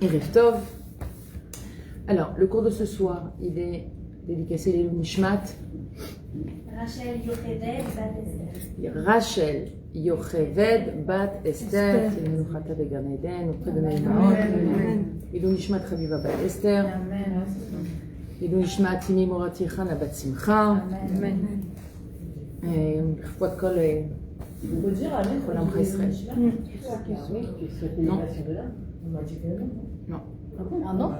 Erev Tov. Alors, le cours de ce soir, il est dédicacé les Nishmat. Rachel Yocheved Bat Esther. Rachel Yocheved Bat Esther. C'est le Menuchata de Gan Eden, auprès de Maïmaot. Ilou Nishmat Chaviva Bat Esther. Ilou Nishmat Timi Morati Chana Bat Simcha. Quoi de colle On peut dire Amen pour l'Amra Israël. Non. Non. Ah non.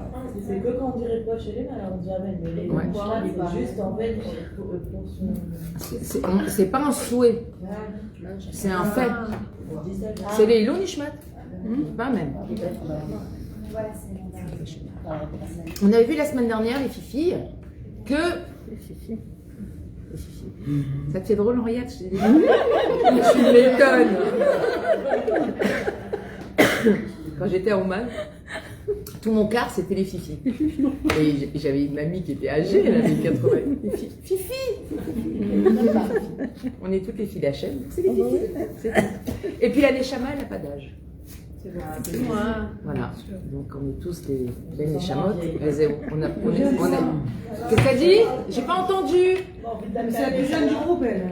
C'est que quand on dirait quoi chez les alors on dit Amen. Mais les c'est juste en fait pour son. C'est pas un souhait, c'est un fait. C'est les Ilou Nishmat. Pas même. Voilà, c'est On avait vu la semaine dernière, les filles, que. Les filles. Ça te fait drôle, Henriette? Je t'ai dit. Tu m'étonnes. Quand j'étais à Oman, tout mon quart c'était les fifis. Et j'avais une mamie qui était âgée, elle avait 80. Les Fifi. On est toutes les filles d'Hachem, c'est les fifis. C'est tout. Et puis la Neshama, elle n'a pas d'âge. Voilà, donc on est tous des Neshamot. Qu'est-ce que t'as dit? J'ai pas entendu. C'est la plus jeune du groupe, elle.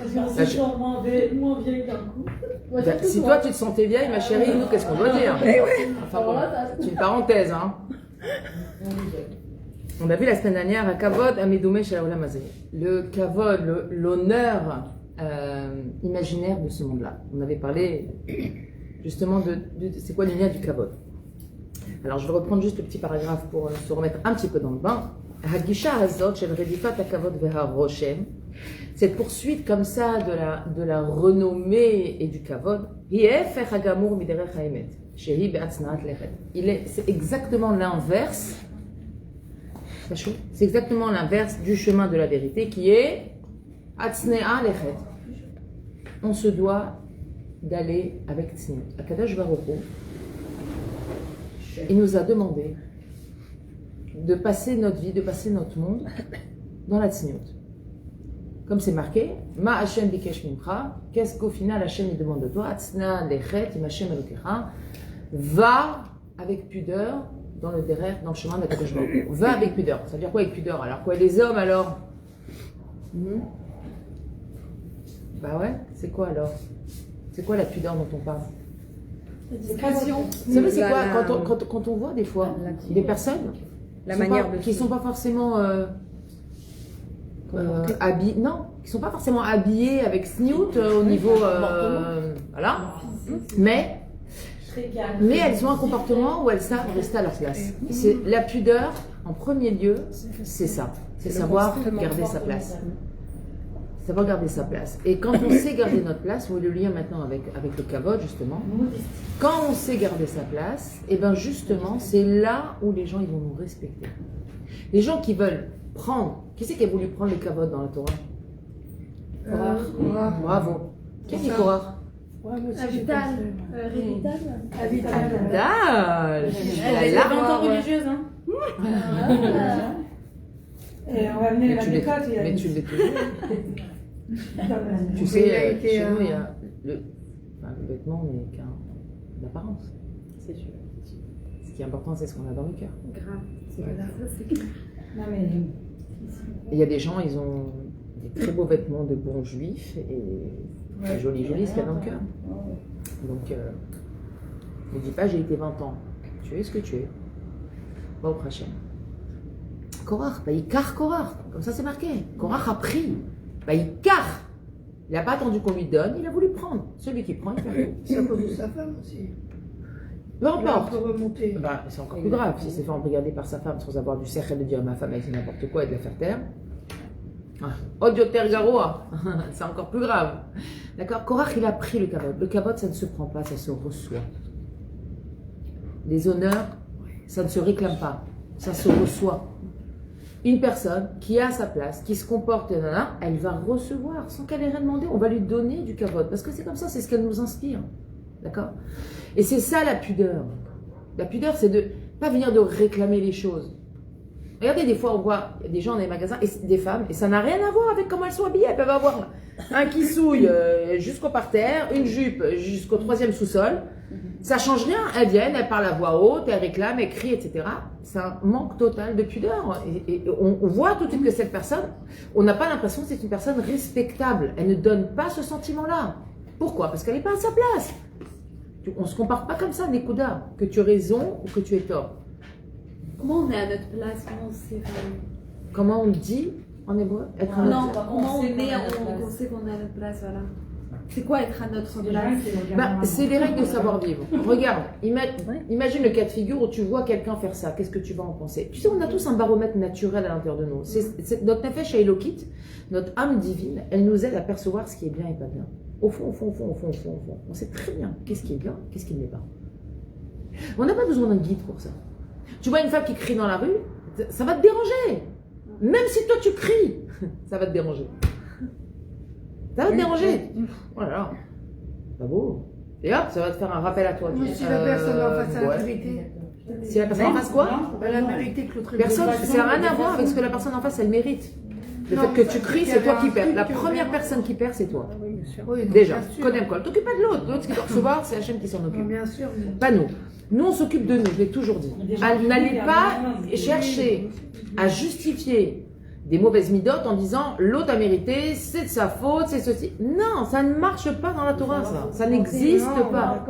On se sent moins vieille d'un coup. Si toi tu te sentais vieille, ma chérie, nous qu'est-ce qu'on doit dire? Enfin bon, c'est une parenthèse, hein. On a vu la semaine dernière à Kavod Amedoumé chez Olam Hazé. Le Kavod, l'honneur imaginaire de ce monde-là. On avait parlé justement de c'est quoi le lien du Kavod. Alors je vais reprendre juste le petit paragraphe pour se remettre un petit peu dans le bain. Hagisha Hazot shel redifat hakavod veharoshem. Cette poursuite comme ça de la renommée et du kavod, c'est exactement l'inverse. C'est exactement l'inverse du chemin de la vérité qui est Atznea lechet. On se doit d'aller avec Tzniut. Akadosh Baruch Hu, il nous a demandé de passer notre vie, de passer notre monde dans la Tzniut. Comme c'est marqué, Ma Hashem bikesh mimcha, qu'est-ce qu'au final Hashem il demande de toi? Atzna lechet im Hashem elokecha, va avec pudeur dans le derer, dans le chemin de Akadosh Baruch Hu. Va avec pudeur. Ça veut dire quoi avec pudeur? Alors quoi, les hommes alors? Bah ouais, c'est quoi alors? C'est quoi la pudeur dont on parle? La discrétion. Vous savez c'est quoi quand on voit des fois des personnes qui sont pas forcément habillées, non, qui sont pas forcément habillées avec sniout au niveau voilà, mais elles ont un comportement où elles savent rester à leur place. C'est la pudeur en premier lieu, c'est ça, c'est savoir garder sa place. Savoir garder sa place. Et quand on sait garder notre place, on va le lien maintenant avec le kavod justement. Quand on sait garder sa place, et bien justement, c'est là où les gens ils vont nous respecter. Les gens qui veulent prendre, qui c'est qui a voulu prendre le kavod dans la Torah? Bravo. Qui a dit Korah? Avital. Avital. Elle est 20 ans religieuse, hein. Et on va amener la décote. Mais tu l'es toujours. Tu sais, chez nous, il y a le vêtement n'est qu'un d'apparence. C'est sûr. Ce qui est important, c'est ce qu'on a dans le cœur. Grave. Non mais. Il y a des gens, ils ont des très beaux vêtements de bons juifs et très joli ce qu'il y a dans le cœur. Donc, ne dis pas j'ai été 20 ans. Tu es ce que tu es. Va au prochain. Korach, Baïkar Korach, comme ça c'est marqué. Korach a pris. Baïkar. Il n'a pas attendu qu'on lui donne, il a voulu prendre. Celui qui prend, il fait. C'est à cause de sa femme aussi. Peu importe. Remonter. C'est encore plus grave si c'est fait embrigader par sa femme sans avoir du sérieux de dire ma femme elle fait n'importe quoi et de la faire taire. Odioter garoua, c'est encore plus grave. D'accord? Korach il a pris le kavod. Le kavod ça ne se prend pas, ça se reçoit. Les honneurs, ça ne se réclame pas, ça se reçoit. Une personne qui a sa place, qui se comporte, elle va recevoir sans qu'elle ait rien demandé. On va lui donner du kavod parce que c'est comme ça, c'est ce qu'elle nous inspire. D'accord? Et c'est ça la pudeur. La pudeur, c'est de pas venir de réclamer les choses. Regardez, des fois, on voit des gens dans les magasins, et des femmes, et ça n'a rien à voir avec comment elles sont habillées. Elles peuvent avoir un qui souille jusqu'au parterre, une jupe jusqu'au 3e sous-sol. Ça change rien. Elles viennent, elles parlent à voix haute, elles réclament, elles crient, etc. C'est un manque total de pudeur. Et on voit tout de suite que cette personne, on n'a pas l'impression que c'est une personne respectable. Elle ne donne pas ce sentiment-là. Pourquoi? Parce qu'elle n'est pas à sa place. On ne se compare pas comme ça, Nekuda, que tu aies raison ou que tu aies tort. Comment on est à notre place? Comment on dit en hébreu? Être à notre Non, comment on est, on sait qu'on est à notre place, voilà. C'est quoi être à notre place? C'est les règles de savoir-vivre. Regarde, imagine le cas de figure où tu vois quelqu'un faire ça. Qu'est-ce que tu vas en penser? Tu sais, on a tous un baromètre naturel à l'intérieur de nous. Notre nefesh Elokit, notre âme divine, elle nous aide à percevoir ce qui est bien et pas bien. Au fond. On sait très bien qu'est-ce qui est bien, qu'est-ce qui ne l'est pas. On n'a pas besoin d'un guide pour ça. Tu vois une femme qui crie dans la rue, ça va te déranger. Même si toi tu cries, ça va te déranger. Ça va te déranger. Oh là là, pas beau. Et hop, ça va te faire un rappel à toi. Si la personne en face a la vérité. Si la personne en face quoi? Elle a mérité que l'autre Personne, ça n'a rien à voir avec ce que la personne en face elle mérite. Le fait que tu cries, c'est toi qui perds. La première personne qui perd, c'est toi. Déjà, connais quoi. T'occupes pas de l'autre. L'autre qui doit recevoir, c'est Hachem qui s'en occupe. Bien sûr. Pas nous. Nous, on s'occupe de nous, je l'ai toujours dit. N'allez pas chercher à justifier des mauvaises midotes en disant l'autre a mérité, c'est de sa faute, c'est ceci. Non, ça ne marche pas dans la Torah, ça. Ça n'existe pas.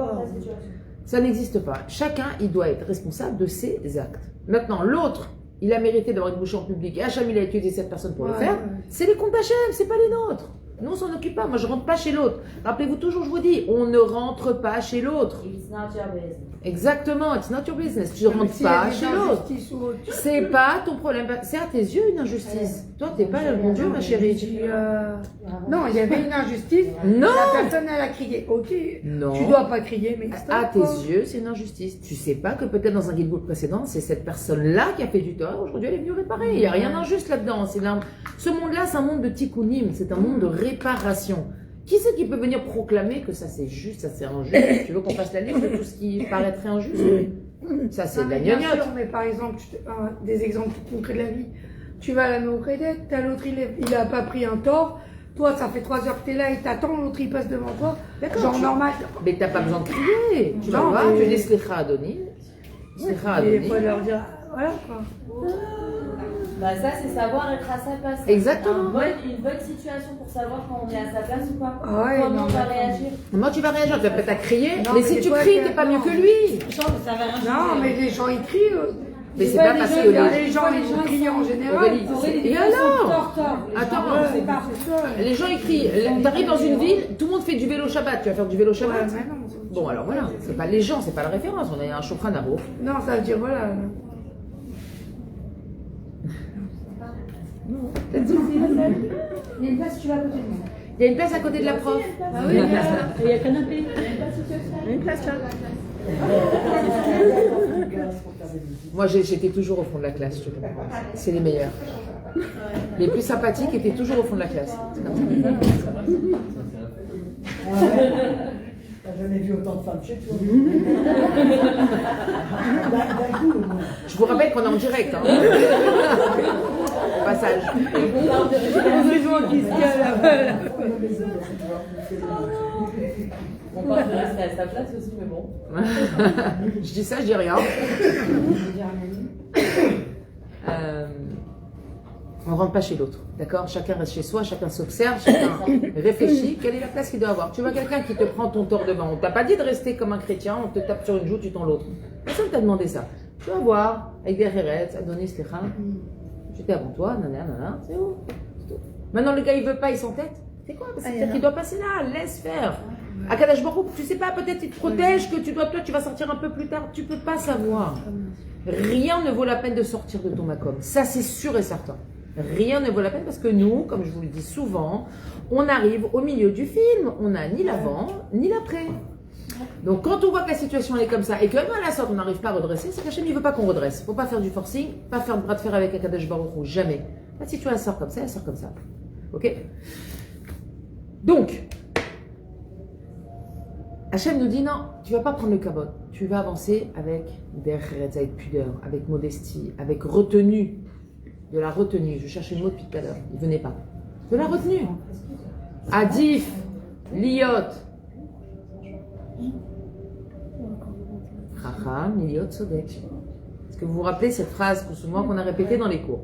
Ça n'existe pas. Chacun, il doit être responsable de ses actes. Maintenant, l'autre, il a mérité d'avoir une bouche en public et Hachem, il a utilisé cette personne pour le faire. C'est les comptes Hachem, c'est pas les nôtres. Nous, on s'en occupe pas. Moi, je rentre pas chez l'autre. Rappelez-vous toujours, je vous dis, on ne rentre pas chez l'autre. It's not your business. Exactement, it's not your business. Tu ne rentres pas chez l'autre. C'est pas ton problème. C'est à tes yeux une injustice. Toi, t'es pas le bon Dieu, ma chérie. Non, il y avait une injustice. Non. La personne, elle a crié. Ok. Non. Tu dois pas crier, mais à tes yeux, c'est une injustice. Tu sais pas que peut-être dans un guide-book précédent, c'est cette personne-là qui a fait du tort. Aujourd'hui, elle est venue réparer. Il n'y a rien d'injuste là-dedans. Ce monde-là, c'est un monde de tikkunim. C'est un monde de réparation. Qui c'est qui peut venir proclamer que ça c'est juste, ça c'est injuste? Tu veux qu'on fasse la liste de tout ce qui paraîtrait injuste? Ça c'est de la gnognotte. Mais par exemple, des exemples concrets de la vie. Tu vas à la Mokredet, t'as l'autre, il a pas pris un tort. Toi, ça fait 3 heures que t'es là et t'attends, l'autre il passe devant toi. Genre normal. Mais t'as pas besoin de crier. Tu vas voir, tu dis Slicha Adoni. Slicha Adoni. Il faut leur dire, voilà quoi. Bah ça c'est savoir être à sa place. Exactement. Une bonne situation pour savoir quand on est à sa place ou pas. Ouais, comment on va réagir. Moi tu vas réagir, tu vas peut-être à crier, Non, mais si tu cries, t'es pas mieux que lui. Non, mais les gens ils crient. Mais c'est pas parce que les gens ils crient en général. Et alors? Attends, les gens ils crient. T'arrives dans une ville, tout le monde fait du vélo Shabbat. Tu vas faire du vélo Shabbat? Bon alors voilà, c'est pas les gens, c'est pas la référence. On a un Shulchan Aruch. Non, ça veut dire voilà. Il y a une place, tu vas à côté de moi. Il y a une place à côté de la prof. Ah oui, il y a un canapé. Il y a une place là. Moi j'étais toujours au fond de la classe, je comprends. C'est les meilleurs. Les plus sympathiques étaient toujours au fond de la classe. C'est comme ça. T'as jamais vu autant de femmes chez toi. Je vous rappelle qu'on est en direct. Hein. Au passage. On parle de rester à sa place aussi, mais bon. Je dis ça, je dis rien. On ne rentre pas chez l'autre, d'accord? Chacun reste chez soi, chacun s'observe, chacun réfléchit. Quelle est la place qu'il doit avoir? Tu vois quelqu'un qui te prend ton tort devant. On t'a pas dit de rester comme un chrétien, on te tape sur une joue, tu tends l'autre. Personne t'a demandé ça. Tu vas voir, avec des hérettes, Adonis Slicha. J'étais avant toi, nanana, c'est où? Maintenant le gars il veut pas, il s'entête. C'est quoi? C'est peut-être qu'il doit passer là, laisse faire. Akadosh Baruch Hu, tu sais pas, peut-être il te protège, que toi tu vas sortir un peu plus tard, tu peux pas savoir. Rien ne vaut la peine de sortir de ton makom. Ça c'est sûr et certain. Rien ne vaut la peine parce que nous, comme je vous le dis souvent, on arrive au milieu du film. On n'a ni l'avant, ni l'après. Donc quand on voit que la situation elle est comme ça et que même à la sorte on n'arrive pas à redresser, c'est qu'Hachem ne veut pas qu'on redresse. Il ne faut pas faire du forcing, pas faire de bras de fer avec Akadosh Baruch Hu, jamais. La situation elle sort comme ça, elle sort comme ça. Ok? Donc, Hachem nous dit non, tu ne vas pas prendre le kabod. Tu vas avancer avec derech, avec pudeur, avec modestie, avec retenue. de la retenue. Je cherchais le mot depuis tout à l'heure, il ne venait pas. De la retenue. Adif, liot. Chacham, liot, sodek. Est-ce que vous vous rappelez cette phrase souvent qu'on a répétée dans les cours?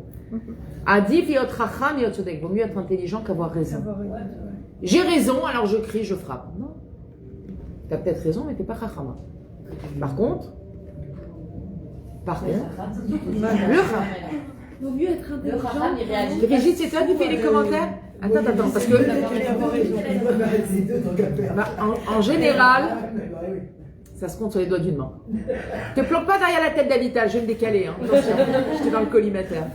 Adif, liot, chacham, liot, sodek. Vaut mieux être intelligent qu'avoir raison. J'ai raison, alors je crie, je frappe. Non. Tu as peut-être raison, mais tu n'es pas chacham. Par contre, le chacham. Vaut mieux être intelligent. Brigitte, c'est toi qui fais les commentaires? Attends, parce que en général, ça se compte sur les doigts d'une main. Te planque pas derrière la tête d'Avital, je vais me décaler. Hein. J'étais dans le collimateur.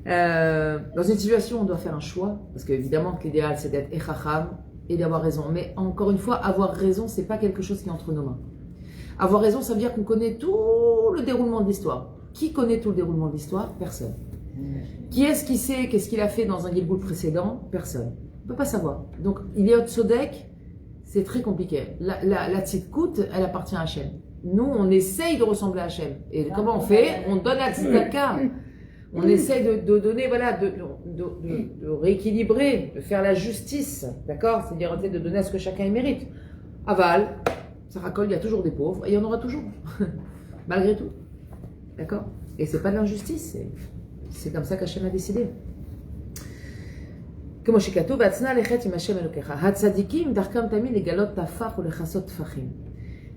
Dans une situation où on doit faire un choix, parce qu'évidemment que l'idéal c'est d'être echacham et d'avoir raison. Mais encore une fois, avoir raison, c'est pas quelque chose qui est entre nos mains. Avoir raison, ça veut dire qu'on connaît tout le déroulement de l'histoire. Qui connaît tout le déroulement de l'histoire? Personne. Qui est-ce qui sait qu'est-ce qu'il a fait dans un Gilboul précédent? Personne. On ne peut pas savoir. Donc, Iliot Sodek, c'est très compliqué. La tzidkout, elle appartient à Hachem. Nous, on essaye de ressembler à Hachem. Et comment on fait? On donne la tzedaka. On essaye de donner, voilà, de rééquilibrer, de faire la justice. D'accord? C'est-à-dire de donner à ce que chacun mérite. Aval, ça racole, il y a toujours des pauvres. Et il y en aura toujours. Malgré tout. D'accord? Et c'est pas de l'injustice. C'est comme ça qu'Hachem a décidé. Comme chez Katou,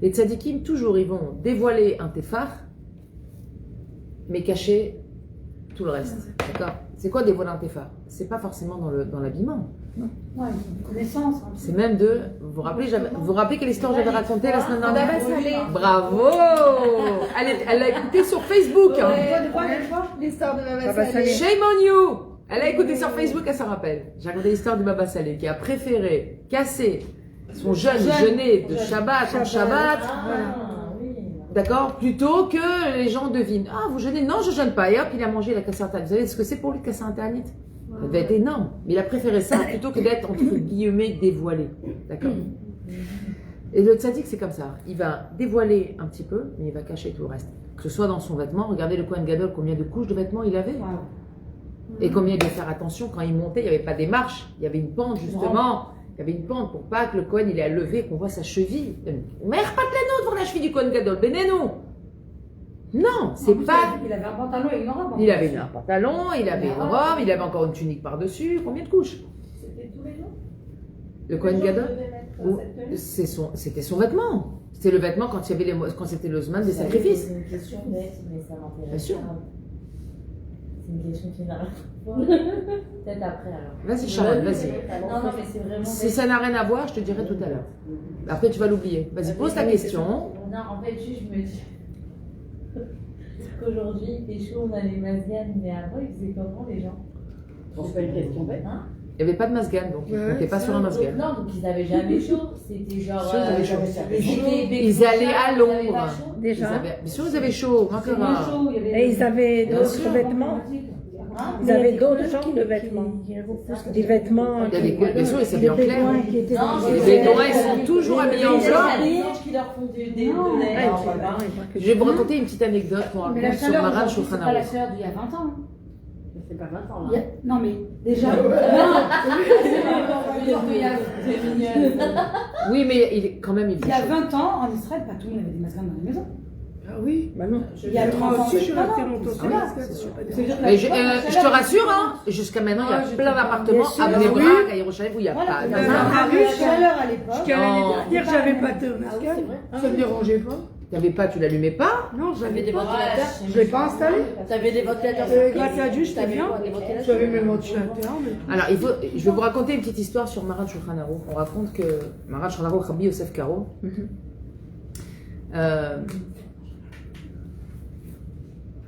les tzadikim, toujours, ils vont dévoiler un tefar, mais cacher tout le reste. D'accord? C'est quoi dévoiler un tefar? C'est pas forcément dans l'habillement. Ouais, une connaissance. C'est même de. Vous vous rappelez quelle histoire j'avais racontée la semaine dernière? Bravo! Elle l'a écoutée sur Facebook. Hein. L'histoire de Baba Salé. Shame on you! Elle a écouté sur Facebook, elle s'en rappelle. J'ai raconté l'histoire de Baba Salé qui a préféré casser son jeûner de Shabbat en Shabbat. D'accord? Plutôt que les gens devinent. Ah, vous jeûnez? Non, je jeûne pas. Et hop, il a mangé, il a cassé un talit. Vous savez ce que c'est pour lui de casser un talit? Ça devait être énorme. Mais il a préféré ça plutôt que d'être, entre guillemets, dévoilé. D'accord? Et le tzaddik, c'est comme ça. Il va dévoiler un petit peu, mais il va cacher tout le reste. Que ce soit dans son vêtement. Regardez le Kohen Gadol, combien de couches de vêtements il avait. Et combien il devait faire attention. Quand il montait, il n'y avait pas des marches. Il y avait une pente, justement. Il y avait une pente pour pas que le Kohen, il ait à lever, qu'on voit sa cheville. Mais pas de la nôtre pour la cheville du Kohen Gadol. Bénénou! Non, c'est pas. Il avait un pantalon et une robe. Il avait un pantalon, il avait une robe, il avait encore une tunique par-dessus. Combien de couches? C'était tous les jours? Le Kohen Gadol? C'était son vêtement. C'était le vêtement quand c'était le Zman des sacrifices. C'est une question bête, mais ça m'intéresse. Bien sûr. C'est une question qui n'a rien à voir. Peut-être après alors. Vas-y, Sharon, vas-y. Non, mais c'est vraiment. Si ça n'a rien à voir, je te dirai tout à l'heure. Après, tu vas l'oublier. Vas-y, pose ta question. Non, en fait, juste, je me dis qu'aujourd'hui, il fait chaud, on a les masganes, mais avant, ils faisaient comment les gens? C'est pas une question bête. Hein? Il n'y avait pas de masgan, donc ils n'étaient pas sur un masgan. Non, donc ils n'avaient jamais chaud. C'était genre. Sûr, ils avaient chaud. Ils allaient à l'ombre. Déjà. Bien sûr, ils avaient chaud. Et ils avaient d'autres vêtements. Ils avaient d'autres genres de vêtements. Des vêtements. Bien sûr, ils s'habillaient en clair. Qui étaient Les Bédouins, ils sont toujours habillés en Il y a blanc. des anges qui leur font des lait. Je vais vous raconter une petite anecdote qu'on Mais la raconte sur chaleur, Maran c'est pas la Shulchan chaleur d'il y a 20 ans. Hein. C'est pas 20 ans Il y là. a- Non mais déjà. Oui, mais quand même, il Il y a fait chaud. 20 ans, en Israël, pas tout le monde avait des masques dans la maison. Ah oui? Bah non. Il y a 30 ans. Si je suis Non, restée non, longtemps c'est sans pas masque, grave. c'est sûr, pas Ça veut dire que Mais je la te rassure, hein, jusqu'à maintenant, il y a plein d'appartements à Bnei Brak, à Yerushalayim, où il n'y a Voilà, pas de il y masque. avait la chaleur à l'époque. Jusqu'à l'année dernière, j'avais pas de masque. c'est vrai. Ça me dérangeait pas. Tu n'avais pas, tu l'allumais pas? Non, j'avais des pas. ventilateurs. Je l'ai pas installé. T'avais des ventilateurs. Grâce à Dieu, j'étais bien. J'avais mes ventilateurs. mais- Alors, je vais vous raconter une petite histoire sur Maran Shulchan Aruch. On raconte que Maran Shulchan Aruch, Rabbi Yosef Karo,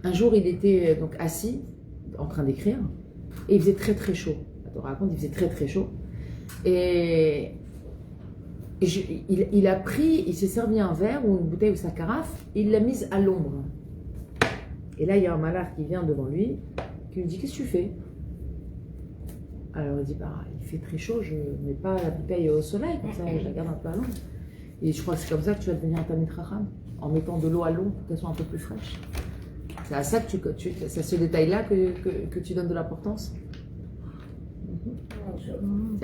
un jour, il était donc assis, en train d'écrire, et il faisait très très chaud. On raconte, il faisait très très chaud. Et il s'est servi un verre ou une bouteille ou sa carafe, et il l'a mise à l'ombre. Et là, il y a un malach qui vient devant lui, qui lui dit: qu'est-ce que tu fais? Alors il dit: bah, il fait très chaud, je ne mets pas la bouteille au soleil, comme ça je la garde un peu à l'ombre. Et je crois que c'est comme ça que tu vas devenir un Talmid Chacham, en mettant de l'eau à l'ombre pour qu'elle soit un peu plus fraîche. C'est à ça que c'est à ce détail-là que tu donnes de l'importance.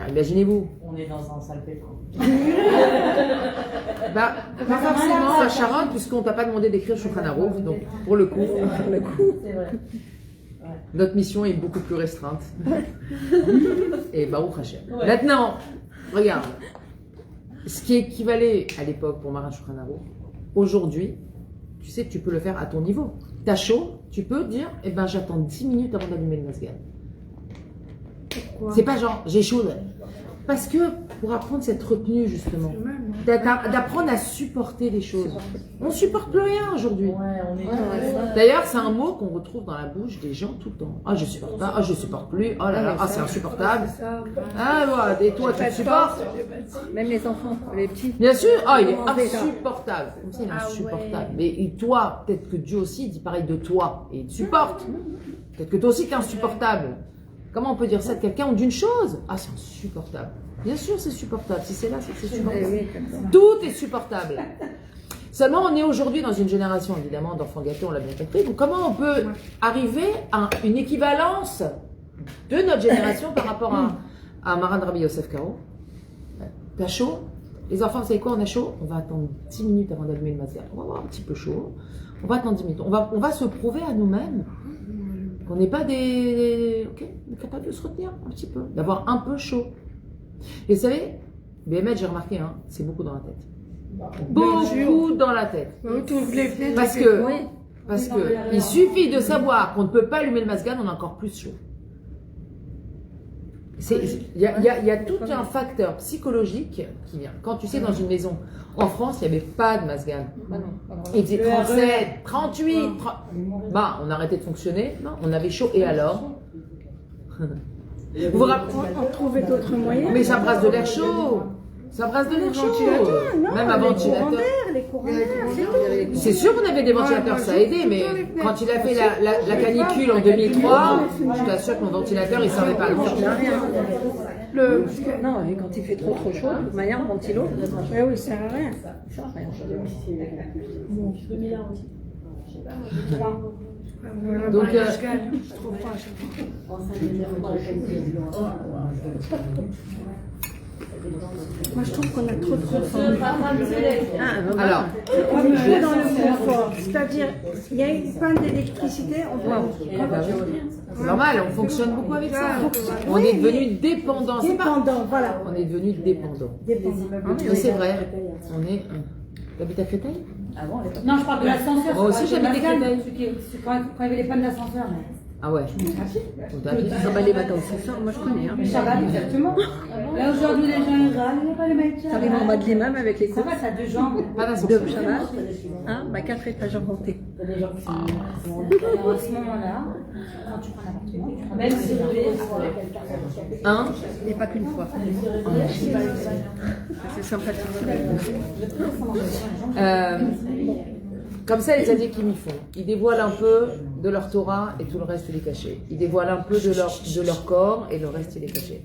Imaginez-vous. On est dans un sale pétro. Bah, pas forcément à Sharon, puisqu'on t'a pas demandé d'écrire Shulchan Aruch, donc pour le coup, C'est vrai. notre mission est beaucoup plus restreinte. Et Baruch Hashem. Ouais. Maintenant, regarde, ce qui équivalait à l'époque pour Maran Shulchan Aruch, aujourd'hui, tu sais que tu peux le faire à ton niveau. T'as chaud, tu peux dire, eh ben j'attends 10 minutes avant d'allumer le masgan. C'est pas genre, j'ai chaud. Parce que pour apprendre cette retenue, justement, d'apprendre à supporter les choses. On supporte plus rien aujourd'hui. Ouais, on est D'ailleurs, c'est un mot qu'on retrouve dans la bouche des gens tout le temps. Ah, je supporte pas, ah, je supporte plus, oh là là, ah, c'est insupportable. Ah, voilà, et toi, tu le supportes? Même les enfants, les petits. Bien sûr, ah, il est insupportable. Comme ça, il est insupportable. Mais toi, peut-être que Dieu aussi dit pareil de toi, et il te supporte. Peut-être que toi aussi, tu es insupportable. Comment on peut dire ça de quelqu'un ou d'une chose? Ah, c'est insupportable. Bien sûr, c'est supportable. Si c'est là, c'est que c'est supportable. Tout est supportable. Seulement, on est aujourd'hui dans une génération, évidemment, d'enfants gâtés, on l'a bien compris. Donc, comment on peut arriver à une équivalence de notre génération par rapport à Maran Rabbi Yosef Karo? T'as chaud? Les enfants, vous savez quoi? On a chaud? On va attendre 10 minutes avant d'allumer le masque. On va avoir un petit peu chaud. On va attendre 10 minutes. On va se prouver à nous-mêmes qu'on n'est pas capables de se retenir un petit peu, d'avoir un peu chaud. Et vous savez, BMH, j'ai remarqué, hein, c'est beaucoup dans la tête. Beaucoup dans la tête. Parce que il suffit de savoir qu'on ne peut pas allumer le masgan, on a encore plus chaud. Il y a tout un facteur psychologique qui vient. Quand tu sais, dans une maison, en France, il n'y avait pas de masgan. Il faisait 37, 38, 30. Bah, on arrêtait de fonctionner. Non, on avait chaud. Et alors? Vous vous rappelez? On trouvait d'autres moyens. Mais ça brasse de l'air chaud. Ça brasse de l'air chaud. Même un ventilateur. Les courants d'air, C'est sûr qu'on avait des ventilateurs, ça a aidé, mais quand il a fait la canicule en 2003, je t'assure que mon ventilateur, il ne servait pas à grand chose. Non, et quand il fait trop chaud, de toute manière, un ventilo. Oui, ça sert à rien. Ça sert à rien. Donc, je trouve pas. Moi, je trouve qu'on a trop de confort. alors, On est dans le confort. C'est-à-dire, il y a une panne d'électricité, on voit. c'est normal, on fonctionne beaucoup avec ça. On est devenu dépendant. Dépendant, voilà. On est devenu dépendant. Dépendant. Mais c'est vrai, on est. T'habites à Créteil? Non, je parle de l'ascenseur. Moi aussi, j'habite à Créteil. Quand il y avait les pannes d'ascenseur. Ah ouais. Les vacances, c'est ça, moi je connais. Hein. Ça va, exactement. Là, aujourd'hui, les gens, ils râlent, il n'y a pas les mecs. Ça arrive en bas de l'immeuble avec les Ça courses. va, ça a deux jambes. Pas Deux, d'ascenseur. ça va. Hein, 4 étages en montée. Alors, à ce moment-là, quand tu prends l'appartement, tu prends Même si vous voulez, Hein? Et pas qu'une fois. C'est sympathique. Comme ça, les tzadikim ils font. Ils dévoilent un peu de leur Torah et tout le reste il est caché. Ils dévoilent un peu de leur corps et le reste il est caché.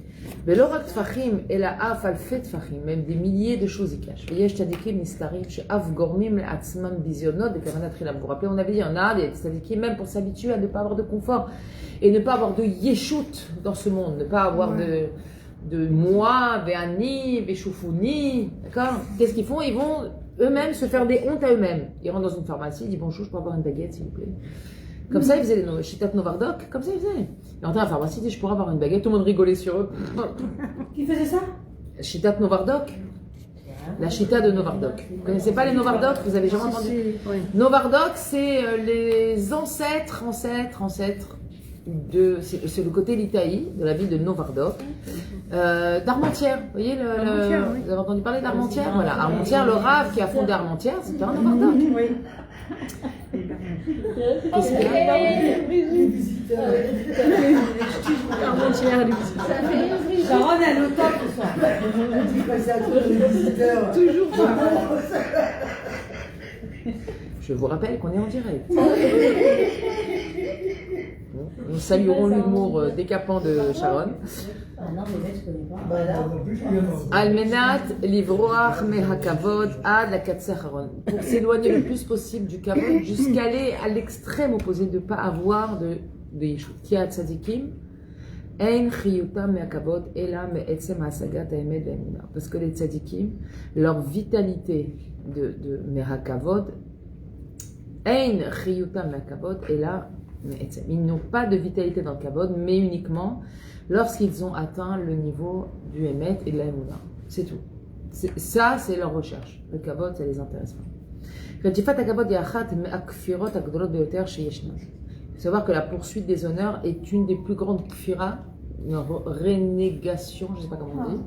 Mais l'orak tfachim et la af alfet tfachim, même des milliers de choses ils cachent. Et yesh tzadikim nistarim she'af gormim le'atzman bizionot de kavanat chilam. Vous vous rappelez, on avait dit, il y en a des tzadikim même pour s'habituer à ne pas avoir de confort et ne pas avoir de yeshut dans ce monde, ne pas avoir de moi, ve'ani, ve'shoufouni, d'accord? Qu'est-ce qu'ils font? Ils vont eux-mêmes se faire des hontes à eux-mêmes. Ils rentrent dans une pharmacie, ils disent bonjour, je peux avoir une baguette s'il vous plaît. Comme ça ils faisaient les Shitat Novardok, comme ça ils faisaient. Ils rentraient à la pharmacie, ils disaient je pourrais avoir une baguette, tout le monde rigolait sur eux. Qui faisait ça? Shitat Novardok, la Shita de Novardok. Vous connaissez pas les Novardok? Vous avez jamais entendu? Novardok, c'est les ancêtres c'est le côté litaï de la ville de Novardok, d'Armentières. Vous voyez, vous avez entendu parler d'Armentières? Voilà, Armentières, le Rav qui a fondé Armentières, c'était un Novardok. Oui. Qu'est-ce qu'il y a? Armentières, Sharon est à l'automne ce soir. Toujours pas. Je vous rappelle qu'on est en direct. Nous saluerons l'humour décapant de Sharon. Ah non, mais je connais pas. Voilà. Almenat livroach mehakavod ad la katsacharon. Pour s'éloigner le plus possible du kavod jusqu'à aller à l'extrême opposé de ne pas avoir de yeshut. Kia tzadikim, ein chiyutam mehakavod ela me'etzem hasagat ha'emet ve'emunah. Parce que les tzadikim, leur vitalité de mehakavod, ein chiyutam mehakavod ela me'etzem. Ils n'ont pas de vitalité dans le kavod, mais uniquement lorsqu'ils ont atteint le niveau du Emet et de la Emouna. C'est tout. Ça, c'est leur recherche. Le kavod, ça les intéresse pas. Il faut savoir que la poursuite des honneurs est une des plus grandes kfira, une renégation, je ne sais pas comment on dit.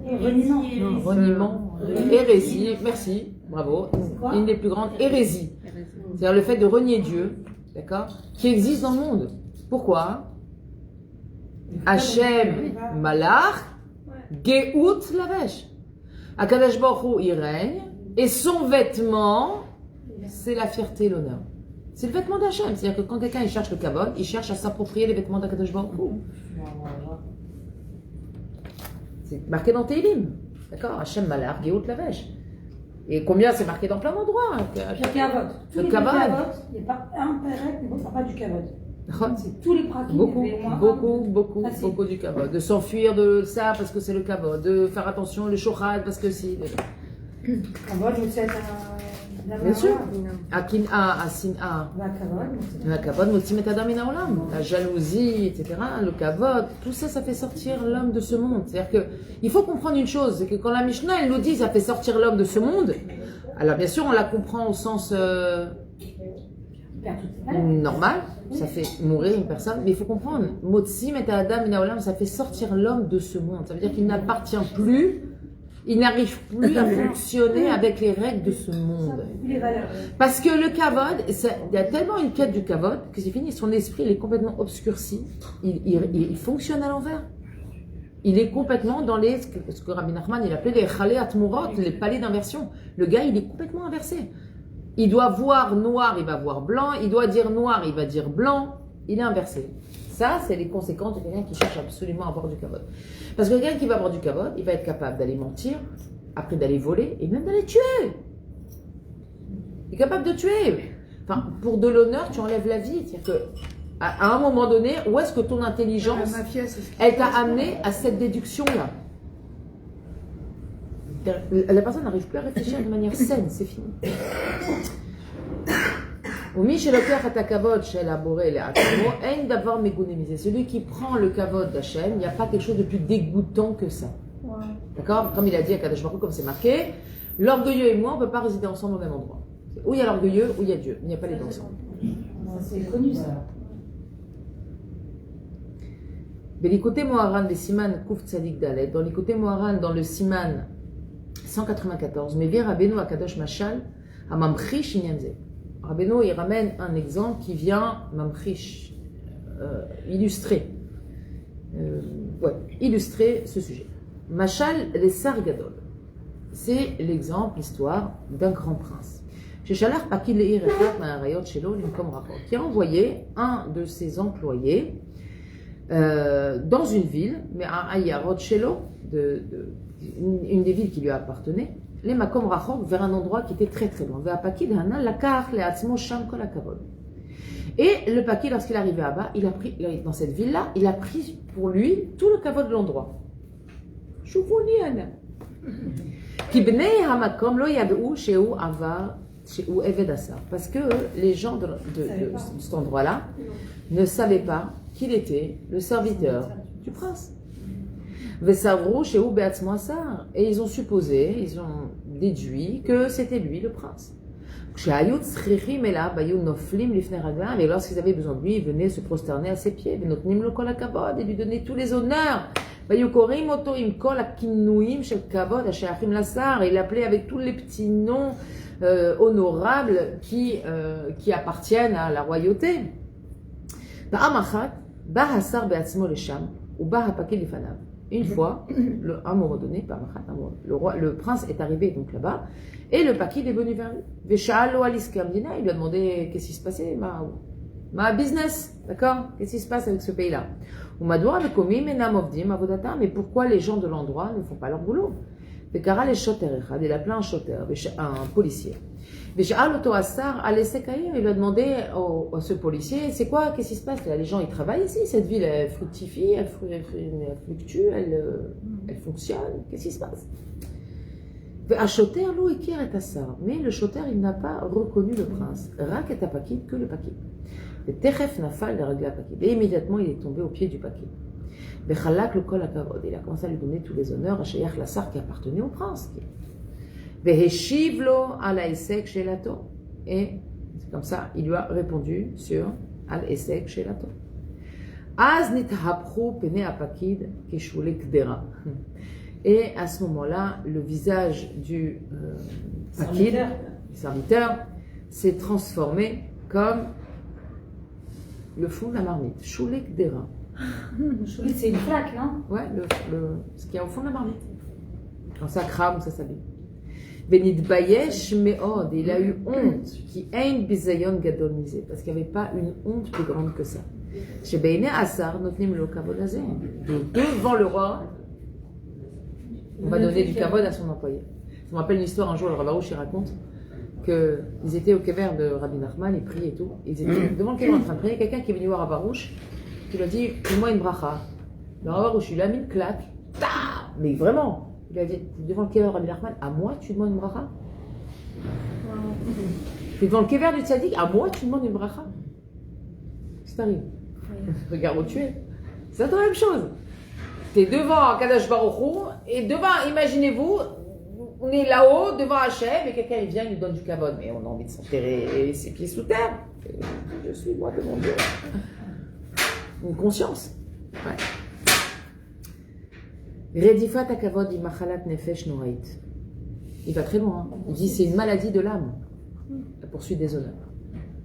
Reniement. Hérésie. Merci, bravo. Une des plus grandes hérésies. C'est-à-dire le fait de renier Dieu, d'accord, qui existe dans le monde. Pourquoi? Hachem Malach, Geout Lavesh. Akadosh Baruch Hu, il règne, et son vêtement, c'est la fierté et l'honneur. C'est le vêtement d'Hachem. C'est-à-dire que quand quelqu'un il cherche le kavod, il cherche à s'approprier les vêtements d'Akadosh Baruch Hu. C'est marqué dans Teilim. D'accord? Hachem Malach, Geout Lavesh. Et combien c'est marqué dans plein d'endroits? Le kavod. Tous les kavod, il n'y a pas un pérec qui ne parle pas du kavod. C'est tous les pratiques. Beaucoup du kavod. De s'enfuir de ça parce que c'est le kavod. De faire attention, le shochad parce que si. Kavod, c'est bien sûr. Akin'a, asin'a. La kavod, motim et adam min haolam. La jalousie, etc. Le kavod, tout ça, ça fait sortir l'homme de ce monde. C'est-à-dire qu'il faut comprendre une chose, c'est que quand la Mishnah, elle nous dit ça fait sortir l'homme de ce monde, alors bien sûr, on la comprend au sens normal, ça fait mourir une personne, mais il faut comprendre, Motsim et Adam Inaolam, ça fait sortir l'homme de ce monde. Ça veut dire qu'il n'appartient plus, il n'arrive plus à fonctionner avec les règles de ce monde. Parce que le kavod, il y a tellement une quête du kavod que c'est fini, son esprit il est complètement obscurci, il fonctionne à l'envers. Il est complètement dans ce que Rabbi Nachman il appelait les chalé atmurot, les palais d'inversion. Le gars il est complètement inversé. Il doit voir noir, il va voir blanc. Il doit dire noir, il va dire blanc. Il est inversé. Ça, c'est les conséquences de quelqu'un qui cherche absolument à avoir du kavod. Parce que quelqu'un qui va avoir du kavod, il va être capable d'aller mentir, après d'aller voler et même d'aller tuer. Il est capable de tuer. Enfin, pour de l'honneur, tu enlèves la vie. C'est-à-dire que, à un moment donné, où est-ce que ton intelligence, elle t'a amené à cette déduction-là? La personne n'arrive plus à réfléchir de manière saine, c'est fini. Celui qui prend le kavod d'Hachem, il n'y a pas quelque chose de plus dégoûtant que ça. D'accord? Comme il a dit à Kadosh Baruch Hu, comme c'est marqué, l'orgueilleux et moi, on ne peut pas résider ensemble au même endroit. Où il y a l'orgueilleux, où il y a Dieu. Il n'y a pas les deux ensemble. C'est connu ça. Dans l'écouté Moharan des Siman Kouf Tzadik Dalet, dans l'écouté Moharan, dans le Siman 194, mais vient Rabbeinu Akadosh Mashal à Mamchish Inyanze. Rabbeinu il ramène un exemple qui vient Mamchish illustrer ce sujet. Mashal les Sargadol, c'est l'exemple, l'histoire d'un grand prince. Qui a envoyé un de ses employés dans une ville, mais un Ayarot Shelo, une des villes qui lui appartenait, les Makom Rachok, vers un endroit qui était très très loin. Et le Paki, lorsqu'il est arrivé là-bas, il a pris, dans cette ville-là, il a pris pour lui tout le kavod de l'endroit. Parce que les gens de cet endroit-là ne savaient pas qu'il était le serviteur du prince. Et ils ont supposé, ils ont déduit que c'était lui le prince. Et lorsqu'ils avaient besoin de lui, ils venaient se prosterner à ses pieds, et lui donner tous les honneurs. Il l'appelait avec tous les petits noms honorables qui appartiennent à la royauté. Une fois, à un moment donné, le prince est arrivé donc là-bas, et le Paki est venu vers lui. Il lui a demandé qu'est-ce qui se passait, ma business, d'accord? Qu'est-ce qui se passe avec ce pays-là? Mais pourquoi les gens de l'endroit ne font pas leur boulot? Il a appelé un shoter, un policier. Il lui a demandé à ce policier, c'est quoi, qu'est-ce qui se passe? Les gens, ils travaillent ici, cette ville, elle fructifie, elle fluctue, elle fonctionne, qu'est-ce qui se passe? Mais le shoter, il n'a pas reconnu le prince. Que le paquet. Et immédiatement, il est tombé au pied du paquet. Il a commencé à lui donner tous les honneurs à Shayach Lassar qui appartenait au prince. Et c'est comme ça, il lui a répondu sur Al-Esek Shelato. Et à ce moment-là, le visage du serviteur, s'est transformé comme le fond de la marmite. Shulek Dera. Shulek, c'est une flaque, non? Ouais, ce qu'il y a au fond de la marmite. Quand ça crame, ça s'habille. Benit Bayesh Meod, il a eu honte, qui ain bizayon gadol misé, parce qu'il n'y avait pas une honte plus grande que ça. Chez Beine Asar, notnim lo kavodazé. Devant le roi, on va donner du kavod à son employé. Je me rappelle une histoire un jour, le Rav Arush il raconte qu'ils étaient au kever de Rabbi Nachman, ils priaient et tout. Ils étaient devant le kever en train de prier, quelqu'un qui est venu voir Rav Arush, qui lui a dit, fais-moi une bracha. Le Rav Arush, il a mis une claque, mais vraiment. Il a dit, devant le kever de Rabbi Nachman, à moi tu demandes une bracha? T'es devant le kever du tzaddik, à moi tu demandes une bracha? Qu'est-ce qui t'arrive? Regarde où tu es. C'est la même chose. T'es devant Kadosh Baruch Hu, et devant, imaginez-vous, on est là-haut, devant Hachem, et quelqu'un il vient, il nous donne du kavod, mais on a envie de s'enterrer ses pieds sous terre. Je suis moi devant Dieu. Une conscience. Ouais. Redifat akavod imachalat nefesh noraït. Il va très loin. Il dit c'est une maladie de l'âme. La poursuite des honneurs.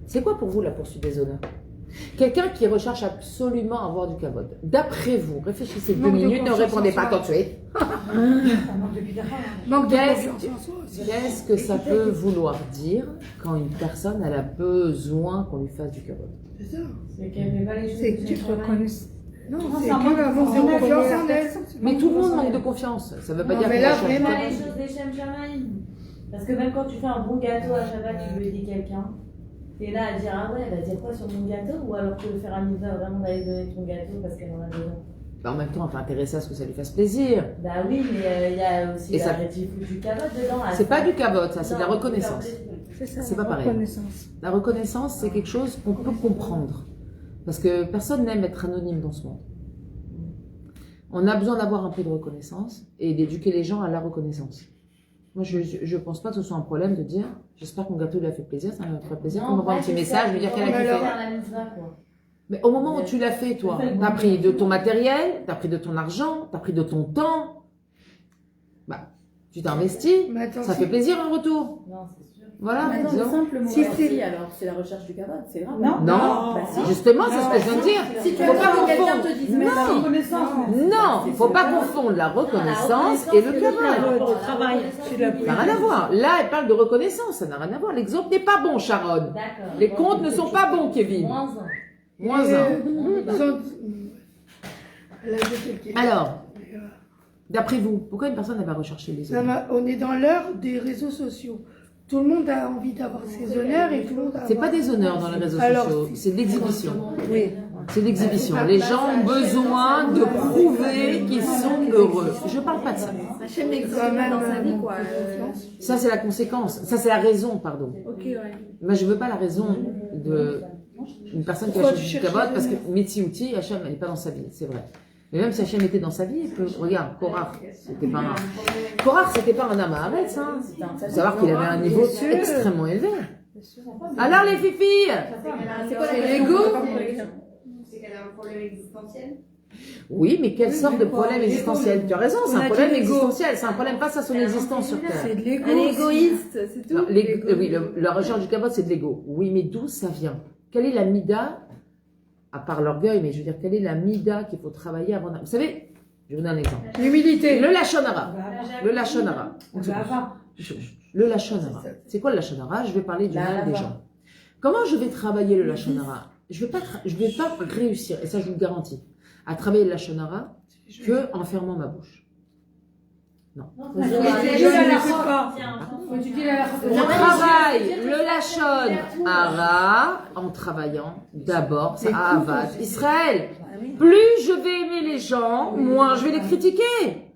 C'est quoi pour vous la poursuite des honneurs? Quelqu'un qui recherche absolument à avoir du kavod. D'après vous, réfléchissez 2 minutes, ne répondez pas tout de suite. Qu'est-ce que ça peut vouloir dire quand une personne elle a besoin qu'on lui fasse du kavod? C'est ça. C'est qu'elle met pas les choses. C'est que tu te reconnais. Non, c'est qu'elle a confiance en elle. Mais tout le monde manque de confiance. Ça veut pas dire mais que là, la chose- vraiment, Pas les choses des Shem Shamaïm. Parce que même quand tu fais un bon gâteau à Shabbat, tu veux aider quelqu'un. T'es là à dire ah ouais, elle va dire quoi sur mon gâteau? Ou alors tu veux faire un mitzvah vraiment d'aller donner ton gâteau parce qu'elle en a besoin. Bah, en même temps, on peut intéresser à ce que ça lui fasse plaisir. Bah oui, mais il y a aussi Et la ça- rétifou du kavod dedans. C'est pas du kavod, ça, c'est de la Non, reconnaissance. C'est ça, C'est pas pareil. reconnaissance. La reconnaissance, c'est quelque chose qu'on peut comprendre. Parce que personne n'aime être anonyme dans ce monde. On a besoin d'avoir un peu de reconnaissance et d'éduquer les gens à la reconnaissance. Moi, je pense pas que ce soit un problème de dire j'espère que mon gâteau lui a fait plaisir, ça m'a fait plaisir, qu'on m'envoie un petit message, me dire qu'elle a kiffé. la mitzvah, quoi. Mais au moment où tu l'as fait, toi, t'as pris de ton matériel, t'as pris de ton argent, t'as pris de ton temps. Bah, tu t'es investi, Mais attends, ça si- fait plaisir en retour. Non, c'est sûr. Voilà. Mais non, disons. le simple mot Si merci, c'est- alors c'est la recherche du kavod, c'est grave. Non. Non, Bah si. justement, c'est ce que je viens de dire. Si tu Faut veux pas que quelqu'un confondre. te dise merci. Reconnaissance. Non, faut pas confondre la reconnaissance et le kavod. Le travail, tu l'as Ça n'a rien à voir. Là, elle parle de reconnaissance, ça n'a rien à voir. L'exemple n'est pas bon, Sharon. D'accord. Les comptes ne sont pas bons, Kevin. Moins un. Moins un. Alors, d'après vous, pourquoi une personne elle va rechercher les Ça autres? on est dans l'heure des réseaux sociaux. Tout le monde a envie d'avoir ses honneurs et tout le monde a. C'est pas des honneurs dans les réseaux Alors, sociaux, c'est de l'exhibition. Oui. C'est de l'exhibition. Les gens ont besoin de prouver qu'ils sont heureux. Je parle pas de ça. Hachem n'existe Quand pas même, dans sa vie, quoi. Ça, c'est la conséquence. Ça, c'est la raison, pardon. Ok, ouais. Moi, je veux pas la raison de une personne qui Pourquoi achète tu du cherches kavod les parce que Mitziouti, Hachem, elle n'est pas dans sa vie, c'est vrai. Mais même si Hachem était dans sa vie, il peut... Regarde, Korach, c'était pas un... Korach, c'était pas un Amaharetz, hein. Faut savoir qu'il avait un niveau extrêmement élevé. Alors, les filles, C'est quoi C'est l'ego. C'est qu'elle a un problème existentiel. oui, mais quelle sorte de problème existentiel? Tu as raison, c'est On un a problème dit l'ego. existentiel, c'est un problème face à son existence sur Terre. C'est de l'ego. Un égoïste, c'est tout. Non, oui, la recherche du kavod, c'est de l'ego. Oui, mais d'où ça vient? Quelle est la mida, à part l'orgueil, mais je veux dire, quelle est la mida qu'il faut travailler avant... Vous savez, je vous donne un exemple. L'humilité. Le lachon hara. Le lachon hara. Bah, Le lachon hara. C'est quoi le lachon hara? Je vais parler du mal des gens. Comment je vais travailler le lachon hara? Je vais pas réussir, et ça je vous le garantis, à travailler le Lachon Hara que en fermant ma bouche. Non. Faut étudier la On travaille le Lachon Hara en travaillant d'abord sa Ahavat Israël. Plus je vais aimer les gens, moins je vais les critiquer.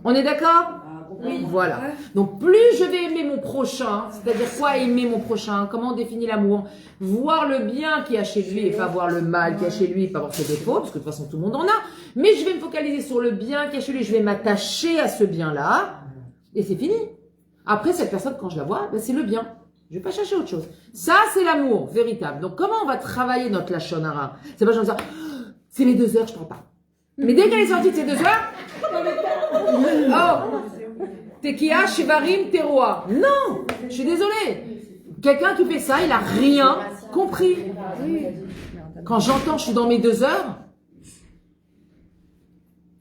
On est d'accord? Oui. Voilà. Donc plus je vais aimer mon prochain, c'est-à-dire quoi aimer mon prochain? Comment on définit l'amour? Voir le bien qu'il y a chez lui et pas voir le mal qu'il y a chez lui et pas voir ses défauts, parce que de toute façon tout le monde en a. Mais je vais me focaliser sur le bien qu'il y a chez lui, je vais m'attacher à ce bien-là et c'est fini. Après cette personne, quand je la vois, ben, c'est le bien. Je vais pas chercher autre chose. Ça, c'est l'amour véritable. Donc comment on va travailler notre Lachon Hara? C'est pas genre ça, c'est les 2 heures, je parle pas. Mais dès qu'elle est sortie de ces 2 heures, oh, Tekia, Shivarim, Teroa. Non, je suis désolée. Quelqu'un qui fait ça, il a rien compris. Quand j'entends, je suis dans mes 2 heures,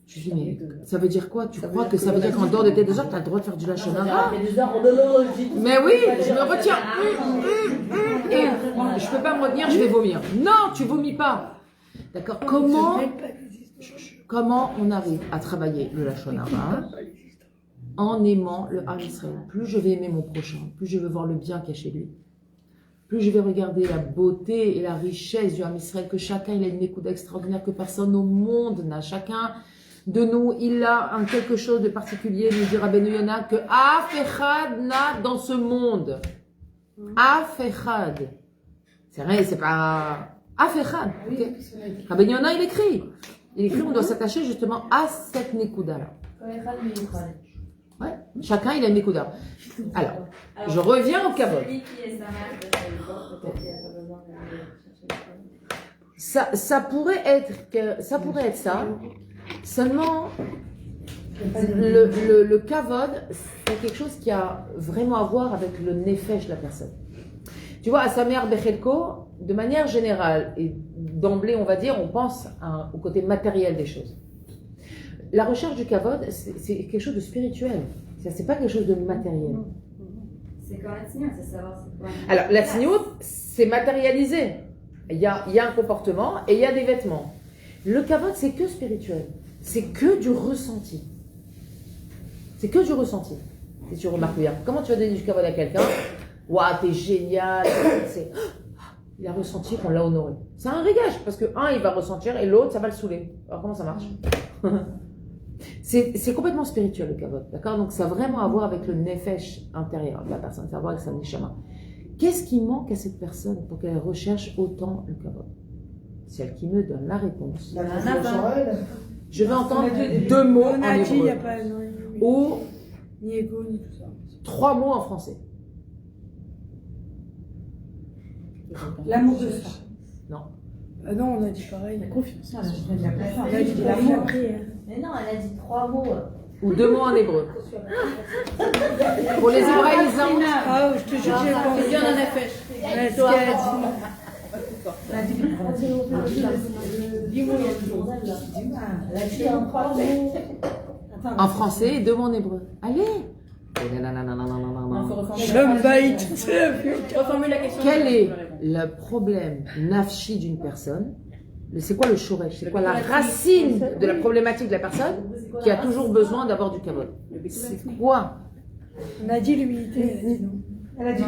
je dis, mais ça veut dire quoi? Tu crois que ça veut dire qu'en dehors de tes 2 heures, tu as le droit de faire du Lachon Hara? Mais oui, je me retiens. Et je peux pas me retenir, je vais vomir. Non, tu vomis pas. D'accord? Comment on arrive à travailler le Lachon Hara? En aimant le Ham Israël. Plus je vais aimer mon prochain, plus je vais voir le bien qu'il y a chez lui, plus je vais regarder la beauté et la richesse du Ham Israël, que chacun il a une écoute extraordinaire que personne au monde n'a. Chacun de nous, il a quelque chose de particulier, nous dit Rabbeinu Yonah, que Af Echad n'a dans ce monde. Af Echad. C'est rien, c'est pas Af Echad. Okay? Rabbeinu Yonah, il écrit, on doit s'attacher justement à cette Nekuda-là. Ouais. Chacun, il a une Nekuda. Alors, je reviens au Kavod. Ça pourrait être ça. Seulement, le Kavod, c'est quelque chose qui a vraiment à voir avec le nefesh de la personne. Tu vois, à sa mère Bechelko, de manière générale, et d'emblée, on va dire, on pense au côté matériel des choses. La recherche du Kavod, c'est quelque chose de spirituel. C'est pas quelque chose de matériel. C'est quand la tzniut, c'est savoir c'est quoi. Alors, la tzniut, c'est matérialisé. Il y a un comportement et il y a des vêtements. Le Kavod, c'est que spirituel. C'est que du ressenti. C'est que du ressenti. Si tu remarques bien. Comment tu vas donner du Kavod à quelqu'un? Waouh, t'es génial. Il a ressenti qu'on l'a honoré. C'est un régage, parce que un, il va ressentir et l'autre, ça va le saouler. Alors comment ça marche? C'est complètement spirituel le Kavod, d'accord? Donc ça a vraiment à voir avec le nefesh intérieur de la personne, ça a à voir avec sa neshama. Qu'est-ce qui manque à cette personne pour qu'elle recherche autant le Kavod? Celle qui me donne la réponse. Je vais entendre 2 mots en hébreu. Ou ni ego, ni tout ça. 3 mots en français. L'amour de soi. Non. Ah non, on a dit pareil. La confiance. On a dit l'amour. Mais non, elle a dit 3 mots. Ou 2 mots en hébreu. Pour les hébraïsants. Ah, je te jure, j'ai pas envie. on en a fait. Ce qu'elle a dit. En français et 2 mots en hébreu. Allez. Reformule la question. Quel est le problème nafshi d'une personne? C'est quoi le shoresh? C'est quoi la racine de la problématique de la personne qui a toujours besoin d'avoir du kavod? C'est quoi? On a dit l'humilité. Elle a dit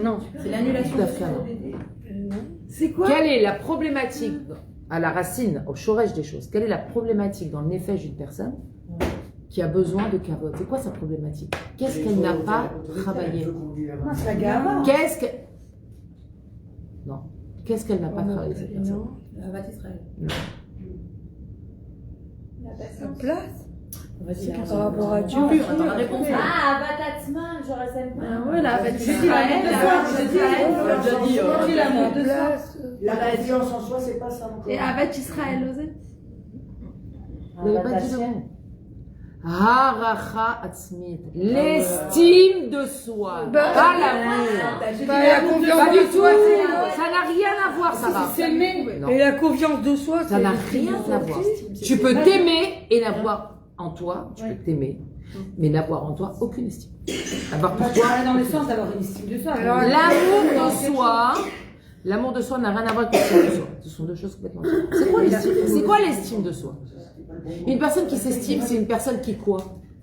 Non. C'est l'annulation. C'est quoi? Quelle est la problématique à la racine, au shoresh des choses? Quelle est la problématique dans le nefesh d'une personne qui a besoin de kavod? C'est quoi sa problématique? Qu'est-ce qu'elle n'a pas travaillé? c'est la gava. Qu'est-ce que... Non. Qu'est-ce qu'elle n'a pas travaillé, cette personne? La Vat Israël. Non. La place? Vas-y, Par rapport à Dieu. Attends la réponse. Ah, Batatzman, j'aurais ça. Ah ouais, la Vat Israël. La place. La résilience en soi, c'est pas ça encore. Et Avat Israël, osé. Vous n'avez pas dit le mot. Haracha atzmit. L'estime de soi. Pas l'amour. Pas la confiance Pas de du tout. soi. Ça n'a rien à voir, ça va. Non. Et la confiance de soi, Ça n'a rien à voir. Tu peux t'aimer et n'avoir en toi, tu peux t'aimer, mais n'avoir en toi aucune estime. Avoir pour toi dans le sens d'avoir une estime de soi. l'amour de soi. L'amour de soi n'a rien à voir avec l'estime de soi. Ce sont deux choses complètement différentes. C'est quoi l'estime de soi? Une personne qui s'estime, c'est une personne qui quoi?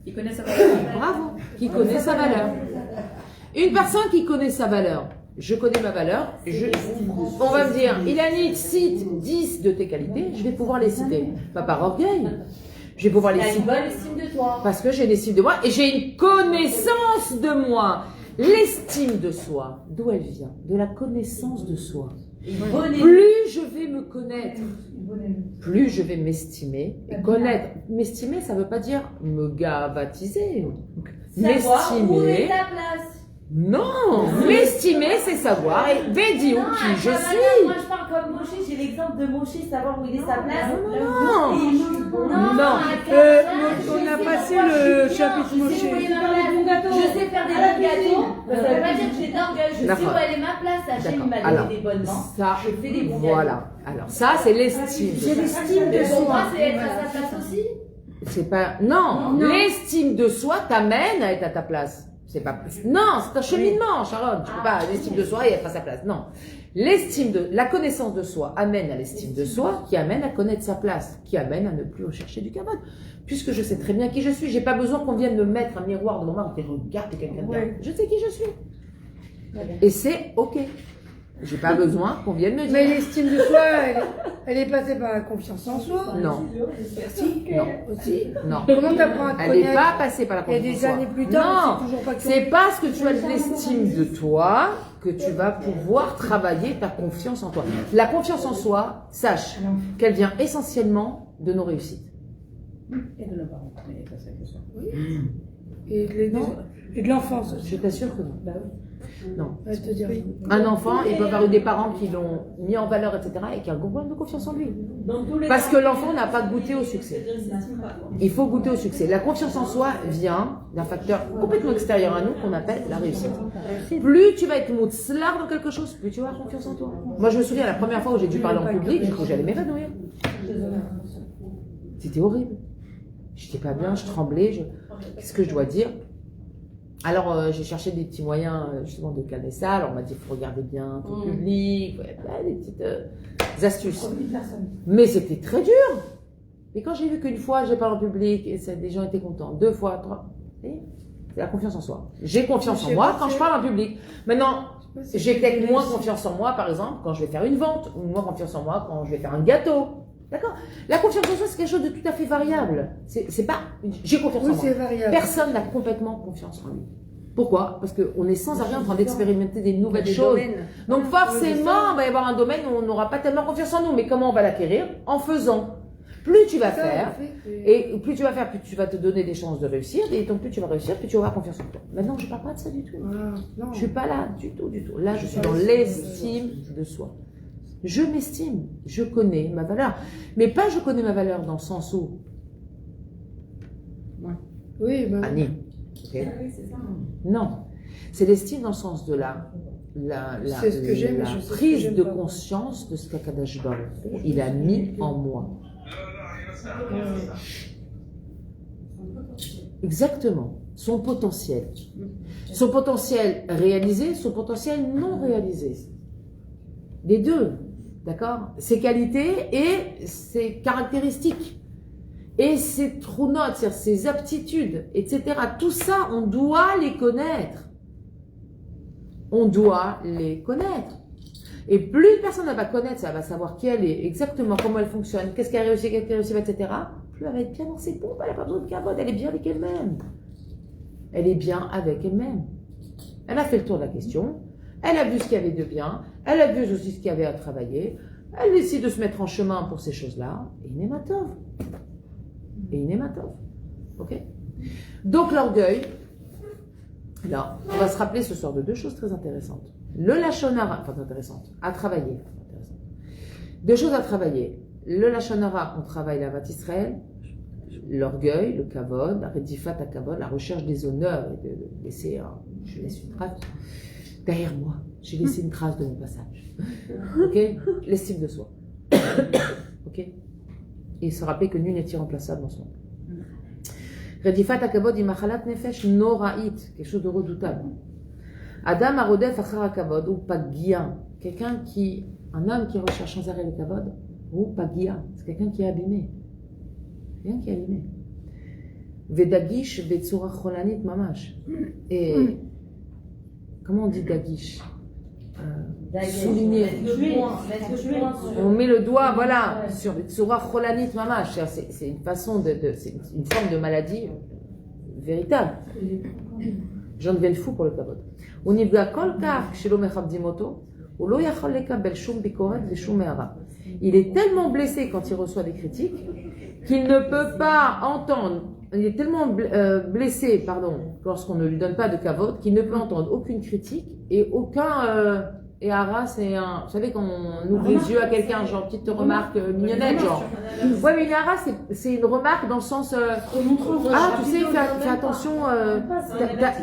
Qui connaît sa valeur. Bravo. Qui connaît sa valeur. Une personne qui connaît sa valeur. Je connais ma valeur. On va me dire, Ilanit, cite 10 de tes qualités. Je vais pouvoir les citer. Pas par orgueil. Je vais pouvoir les citer. T'as une bonne estime de toi. Parce que j'ai une estime de moi et j'ai une connaissance de moi. L'estime de soi, d'où elle vient? De la connaissance de soi. Plus je vais me connaître, plus je vais m'estimer et connaître. M'estimer, ça ne veut pas dire me gavatiser. Savoir où est M'estimer. ta place. Non, m'estimer, c'est savoir et Bédi ou qui je suis. Moi, je parle comme Moshe. J'ai l'exemple de Moshe, savoir où il est sa place. Non. On a passé le chapitre Moshe. Je sais faire des bons gâteaux. Ça ne veut pas dire que j'ai d'orgueil. Je sais D'accord. où elle est ma place. Hachem il m'a Alors, donné des bonnes mains. ça, Je fais des bons gâteaux. voilà. Alors ça, c'est l'estime. J'ai l'estime de Mais pour soi. moi, c'est être à sa place aussi. C'est pas. Non, l'estime de soi t'amène à être à ta place. C'est pas. Non, c'est un cheminement, Sharon. Tu peux pas l'estime de soi et être à sa place. Non. La connaissance de soi amène à l'estime de soi, qui amène à connaître sa place, qui amène à ne plus rechercher du kavod. Puisque je sais très bien qui je suis, j'ai pas besoin qu'on vienne me mettre un miroir devant moi et dire regarde, t'es quelqu'un de bien. Je sais qui je suis. Et c'est ok. J'ai pas besoin qu'on vienne me dire. Mais l'estime de soi, elle est passée par la confiance en soi. Non. Merci. Non. Aussi. Non. Comment t'apprends à te Elle n'est connaître? pas passée par la Et confiance en des soi. années plus tard, Non, c'est toujours pas c'est parce que tu as de l'estime de toi que tu vas pouvoir travailler ta confiance en toi. La confiance en soi, sache qu'elle vient essentiellement de nos réussites. Et de nos parents. Mais ça, c'est la question. Et de l'enfance aussi. Je t'assure que non. Non. Elle te dit rien. Un enfant, il peut avoir eu des parents qui l'ont mis en valeur, etc., et qui ont un gros problème de confiance en lui. Parce que l'enfant n'a pas goûté au succès. Il faut goûter au succès. La confiance en soi vient d'un facteur complètement extérieur à nous qu'on appelle la réussite. Plus tu vas être moutzlar dans quelque chose, plus tu vas avoir confiance en toi. Moi, je me souviens la première fois où j'ai dû parler en public, j'ai cru que j'allais m'évanouir. C'était horrible. J'étais pas bien, je tremblais. Qu'est-ce que je dois dire? Alors, j'ai cherché des petits moyens justement de calmer ça. Alors, on m'a dit, il faut regarder bien ton public, des petites astuces. Mais c'était très dur. Et quand j'ai vu qu'une fois, j'ai parlé en public et des gens étaient contents, 2 fois, 3, c'est la confiance en soi. J'ai confiance en moi quand je parle en public. Maintenant, j'ai peut-être moins confiance en moi, par exemple, quand je vais faire une vente, ou moins confiance en moi quand je vais faire un gâteau. D'accord? La confiance en soi, c'est quelque chose de tout à fait variable. C'est pas, j'ai confiance en moi. C'est variable. Personne n'a complètement confiance en lui. Pourquoi? Parce qu'on est sans arrêt en train d'expérimenter des nouvelles choses. Donc forcément, il va y avoir un domaine où on n'aura pas tellement confiance en nous. Mais comment on va l'acquérir? En faisant. Plus tu vas faire, et plus tu vas faire, plus tu vas te donner des chances de réussir, et donc plus tu vas réussir, plus tu vas avoir confiance en toi. Maintenant, je ne parle pas de ça du tout. Je ne suis pas là du tout, du tout. Là, je suis dans l'estime de soi. Je m'estime, je connais ma valeur. Mais pas je connais ma valeur dans le sens où... Oui, bah... Annie. Okay. Non. C'est l'estime dans le sens de la prise de conscience de ce qu'Akadash Baruch Hu, il a mis en moi. Exactement. Son potentiel. Son potentiel réalisé, son potentiel non réalisé. Les deux. D'accord? Ses qualités et ses caractéristiques. Et ses true notes, c'est-à-dire ses aptitudes, etc. Tout ça, on doit les connaître. On doit les connaître. Et plus une personne va connaître, ça va savoir qui elle est, exactement comment elle fonctionne, qu'est-ce qu'elle a réussi, etc. Plus elle va être bien dans ses pompes, elle n'a pas besoin de carotte, elle est bien avec elle-même. Elle est bien avec elle-même. Elle a fait le tour de la question, elle a vu ce qu'il y avait de bien, elle a vu aussi ce qu'il y avait à travailler, elle décide de se mettre en chemin pour ces choses-là, et Nématov. Et Nématov. Ok? Donc l'orgueil, là, on va se rappeler ce soir de 2 choses très intéressantes. Le Lachon Hara, enfin intéressantes, à travailler. 2 choses à travailler. Le Lachon Hara, on travaille la Vat Israël, l'orgueil, le kavod, la redifat à kavod, la recherche des honneurs, et de laisser, je laisse une trace derrière moi, j'ai laissé une trace de mon passage. Ok? L'estime de soi. Ok? Et se rappeler que nul n'est irremplaçable dans son monde. Redifat à kavod, imachalat nefesh noraït, quelque chose de redoutable. Adam Arodef Achara Kavod ou Pagia, un homme qui recherche sans arrêt le Kavod, ou Pagia, c'est quelqu'un qui est abîmé. Quelqu'un qui est abîmé. Vedagish Vetsura Cholanit Mamash. Et comment on dit Dagish? Souligner. On met le doigt, voilà, sur Vetsura Cholanit Mamash. C'est une façon c'est une forme de maladie véritable. Les gens deviennent fous pour le Kavod. On y voit kolkar shelo mechabdim oto, ou lo yachol lekabel shum bikoret veshum me'ara. Il est tellement blessé quand il reçoit des critiques qu'il ne peut pas entendre. Il est tellement blessé, lorsqu'on ne lui donne pas de kavod, qu'il ne peut entendre aucune critique et aucun. Et hara, c'est un. Vous savez, quand on ouvre les yeux à quelqu'un, genre petite remarque mignonnette, genre. Ouais, mais une hara, c'est une remarque dans le sens. Ah, tu sais, fais attention,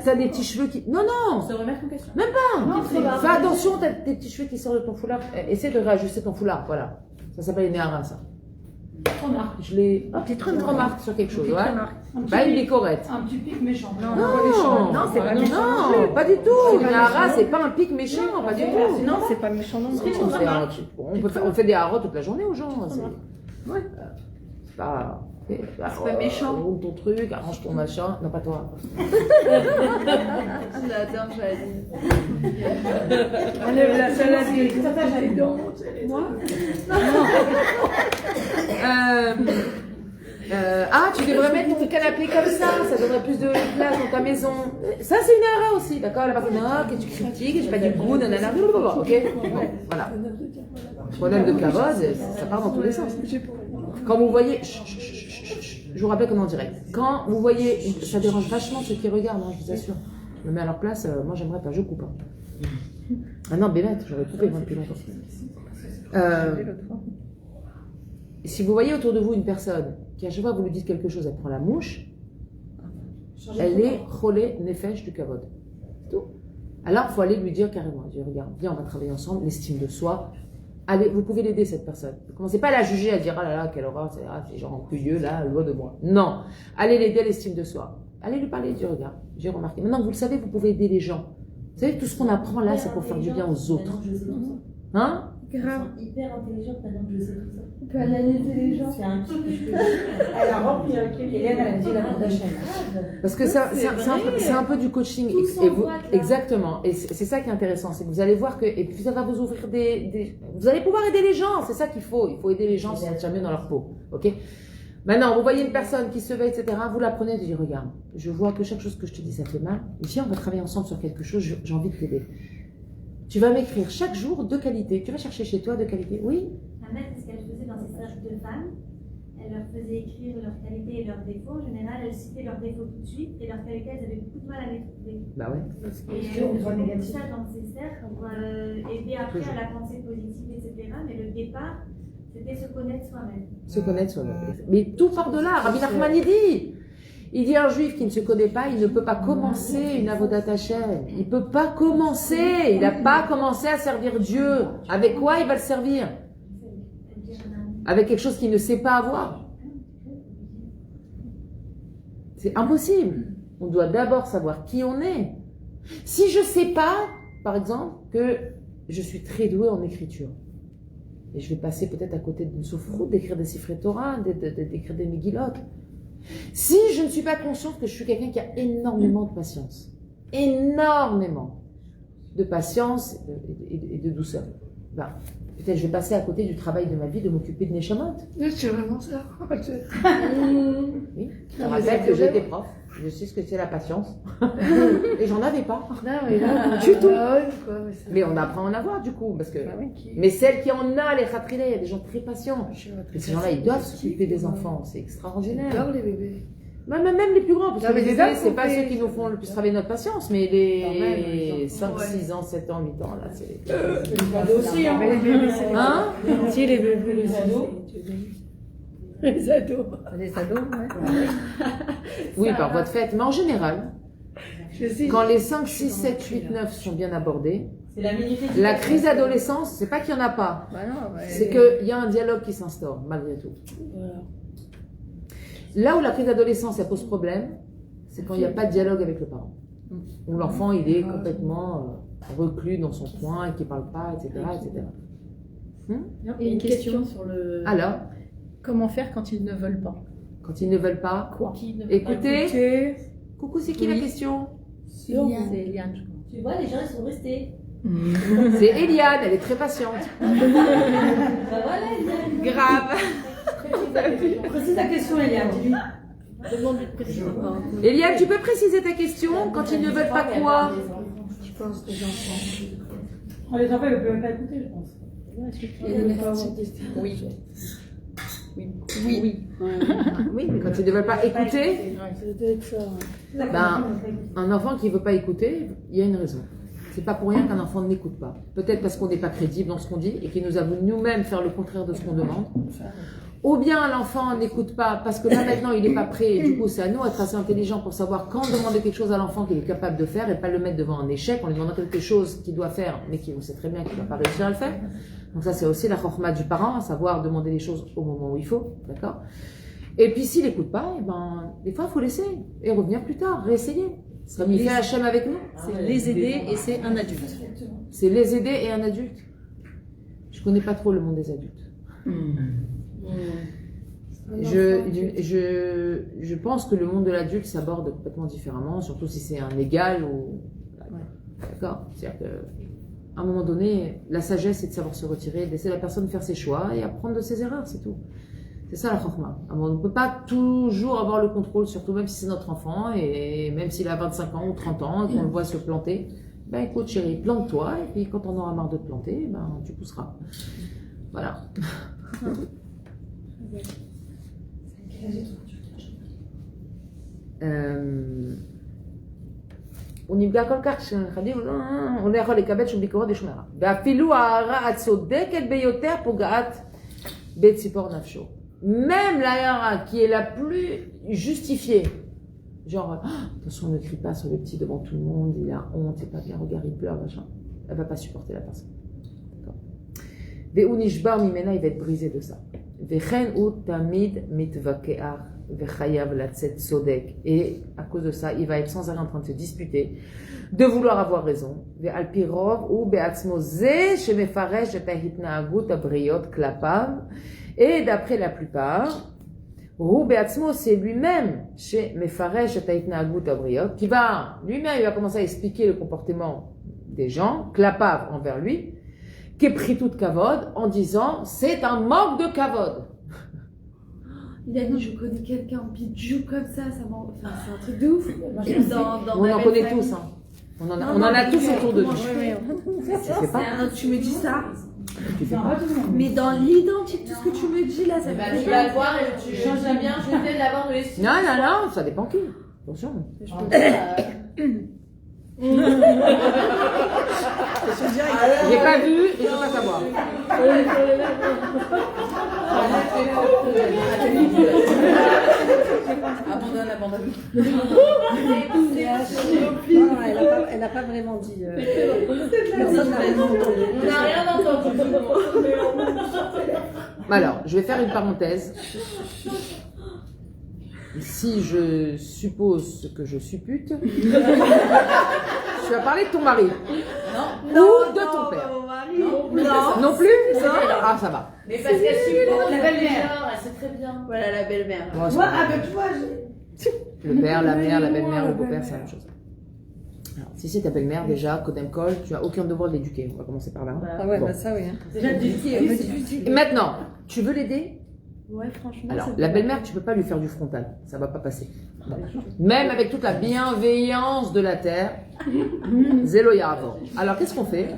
t'as des petits cheveux qui. Non, non! Se remettre en question. Même pas! Fais attention, t'as des petits cheveux qui sortent de ton foulard. Essaie de réajuster ton foulard, voilà. Ça s'appelle une hara, ça. Remarque. Petite remarque sur quelque chose, ouais. Bah, il est correct. Un petit pic méchant. Non, c'est pas méchant. Non, pas du tout. Une hara, c'est pas un pic méchant, pas du tout. Non, c'est pas méchant non plus. On fait des haras toute la journée aux gens. Ouais. C'est pas. C'est pas méchant. Roule ton truc, arrange ton machin. Non, pas toi. J'adore, Enlève la salade qui est dedans. Moi Tu devrais mettre ton canapé comme ça donnerait plus de place dans ta maison. Ça, c'est une hara aussi, d'accord? La personne, que tu critiques, j'ai pas du goût, nanana, ok? Bon, voilà. Problème de kavod, ça part dans tous les sens. Quand vous voyez, je vous rappelle comment on dirait. Quand vous voyez, ça dérange vachement ceux qui regardent, je vous assure. Je me mets à leur place, moi j'aimerais pas, je coupe. Ah non, bénette, j'aurais coupé moi depuis longtemps. Si vous voyez autour de vous une personne qui, à chaque fois que vous lui dites quelque chose, elle prend la mouche, elle est cholé nefesh du kavod. Tout. Alors, il faut aller lui dire carrément, dire, regarde, viens, on va travailler ensemble, l'estime de soi. Allez, vous pouvez l'aider, cette personne. Ne commencez pas à la juger, à dire, ah là là, quelle horreur, c'est genre ennuyeux, là, loin de moi. Non. Allez l'aider à l'estime de soi. Allez lui parler, dire, regarde, j'ai remarqué. Maintenant, vous le savez, vous pouvez aider les gens. Vous savez, tout ce qu'on apprend là, c'est pour faire du bien aux autres. Hein? Grave. Hyper intelligente maintenant que je sais tout ça. On peut analyser les gens. C'est un truc que je peux. Elle a rempli un truc. Hélène, elle a dit la Kardashian. Parce que c'est un peu du coaching. Exactement. Et c'est ça qui est intéressant. C'est que vous allez voir que. Et puis ça va vous ouvrir vous allez pouvoir aider les gens. C'est ça qu'il faut. Il faut aider les gens, se sentir mieux dans leur peau. Ok? Maintenant, vous voyez une personne qui se veut, etc. Vous la prenez et vous dites, regarde, je vois que chaque chose que je te dis, ça fait mal. Viens, on va travailler ensemble sur quelque chose. J'ai envie de t'aider. Tu vas m'écrire chaque jour 2 qualités. Tu vas chercher chez toi 2 qualités. Oui? Ma mère, c'est ce qu'elle faisait dans ses stages de femmes. Elle leur faisait écrire leurs qualités et leurs défauts. En général, elle citait leurs défauts tout de suite et leurs qualités, elles avaient beaucoup de mal à les trouver. Bah ouais. Et elle faisait tout ça dans ses cercles pour aider après à la pensée positive, etc. Mais le départ, c'était se connaître soi-même. Se connaître soi-même. Mais tout part de là. Rabbi Nachman, il dit un juif qui ne se connaît pas, il ne peut pas commencer une avodat Hashem. Il ne peut pas commencer. Il n'a pas commencé à servir Dieu. Avec quoi il va le servir? Avec quelque chose qu'il ne sait pas avoir. C'est impossible. On doit d'abord savoir qui on est. Si je ne sais pas, par exemple, que je suis très douée en écriture, et je vais passer peut-être à côté d'une soufroute, d'écrire des Sifrei Torah, d'écrire des Megillot. Si je ne suis pas consciente que je suis quelqu'un qui a énormément de patience, énormément de patience et de douceur, ben, peut-être je vais passer à côté du travail de ma vie de m'occuper de Neshamot. C'est vraiment ça. Oui. Je rappelle que j'ai été prof, je sais ce que c'est la patience, et j'en avais pas. Non, mais là, du tout. Mais on apprend à en avoir du coup, parce que. Mais celle qui en a, les khatrilés, il y a des gens très patients. Et ces gens-là, ils doivent s'occuper des enfants, c'est extraordinaire. J'adore les bébés. Même les plus grands, parce que les les bébés, hommes c'est pas sont ceux qui nous font le plus travailler notre patience, mais les 5, 6 ans, 7 ans, 8 ans, là, c'est. Les ados aussi, hein. Les bébés, c'est Hein? Si, les bébés, les ados. Les ados. Les ados, ouais. Oui, par voie de fait, mais en général, quand les 5, 6, 7, 8, 9 sont bien abordés, C'est la minute. la crise d'adolescence, c'est pas qu'il y en a pas, Bah non, ouais. c'est qu'il y a un dialogue qui s'instaure, malgré tout. Voilà. Là où la crise d'adolescence, elle pose problème, c'est quand il n'y a pas de dialogue avec le parent. où l'enfant il est complètement reclus dans son coin et qui ne parle pas, etc. etc. Et une question sur le. Alors, Comment faire quand ils ne veulent pas? quand ils ne veulent pas, Quoi? écoutez. Coucou, c'est qui la question? C'est Eliane, je crois. Tu vois, les gens, ils sont restés. C'est Eliane, elle est très patiente. Bah voilà, Eliane. Grave. Précise ta question, Eliane. Dis-lui. Demande-lui de préciser. Eliane, tu peux préciser ta question? Quand ils ne veulent pas quoi? Je pense que les enfants. Oh, les enfants, ils ne peuvent même pas écouter, je pense. Oui. Oui, mais quand ils ne veulent pas écouter, un enfant qui ne veut pas écouter, il y a une raison. C'est pas pour rien qu'un enfant n'écoute pas. Peut-être parce qu'on n'est pas crédible dans ce qu'on dit et qu'il nous avoue nous-mêmes faire le contraire de ce qu'on demande. Ou bien l'enfant n'écoute pas parce que là maintenant il n'est pas prêt et du coup c'est à nous d'être assez intelligents pour savoir quand demander quelque chose à l'enfant qu'il est capable de faire et pas le mettre devant un échec en lui demandant quelque chose qu'il doit faire mais qu'on sait très bien qu'il ne va pas réussir à le faire. Donc ça c'est aussi la chorma du parent, à savoir demander les choses au moment où il faut, d'accord? Et puis s'il n'écoute pas, et ben, des fois il faut laisser et revenir plus tard, réessayer. C'est comme il fait Hachem avec nous. C'est les aider et c'est un adulte. C'est les aider et un adulte. Je connais pas trop le monde des adultes. Je pense que le monde de l'adulte s'aborde complètement différemment, surtout si c'est un égal ou... D'accord? C'est-à-dire qu'à un moment donné, la sagesse, c'est de savoir se retirer, de laisser la personne faire ses choix et apprendre de ses erreurs, c'est tout. C'est ça la chokma. On ne peut pas toujours avoir le contrôle, surtout même si c'est notre enfant, et même s'il a 25 ans ou 30 ans, et qu'on le voit se planter. Ben écoute chérie, plante-toi, et puis quand on aura marre de te planter, ben tu pousseras. Voilà. הוא נפגע כל כך שנכדים, הוא לא יכול לקבל שום ביקורת ושום הערה. ואפילו ההערה הצודקת ביותר פוגעת בציפור נפשו. Même la hara qui est la plus justifiée, genre, attention, ne crie pas sur le petit devant tout le monde, il a honte, c'est pas bien, regarde, il pleure, machin. Elle va pas supporter la personne. D'accord. Ve'u nishbar mimena, il va être brisé de ça. Ve'chen u tamid mitvakeach ve'chayav latzet sodek. Et à cause de ça, il va être sans arrêt en train de se disputer, de vouloir avoir raison. Ve'al pi rov u be'atzmo ze shemefaresh et ha'hitna'agut abriot klapav. Et d'après la plupart, c'est lui-même chez Mefaresh et Taïtna'agut Abriot qui va, lui-même, il va commencer à expliquer le comportement des gens, klapav envers lui, qui est pris tout de kavod en disant c'est un manque de kavod. Il a dit je connais quelqu'un qui joue comme ça c'est un truc de ouf. On en connaît tous, hein. On en a tous autour de nous. Tu me dis ça. Mais dans l'identique, tout ce que tu me dis là, ça Tu vas le voir et tu changes bien, je vais l'avoir de l'estime. Non, ça dépend qui. Attention. J'ai pas vu et je veux pas savoir. Abandonne. Elle n'a pas vraiment dit. On n'a rien entendu. Alors, je vais faire une parenthèse. Si je suppose ce que je suppute, tu vas parler de ton mari. Non. Ou de ton père. Non plus. Ah, ça va. Mais parce qu'elle suppose la belle-mère, elle sait très bien. Voilà la belle-mère. Bon, c'est Moi, pas grave. tu vois, Le père, la mère, la belle-mère, le beau-père, c'est la même chose. Alors, si c'est ta belle-mère, déjà, Kodem Kol, tu n'as aucun devoir de l'éduquer. On va commencer par là. Ah ouais, Bon. bah ça oui. Hein. Déjà du Et maintenant, tu veux l'aider? Ouais, franchement. Alors, la belle-mère, tu peux pas lui faire du frontal. Ça va pas passer. Non. Même avec toute la bienveillance de la terre, zélo yavo. Alors, qu'est-ce qu'on fait?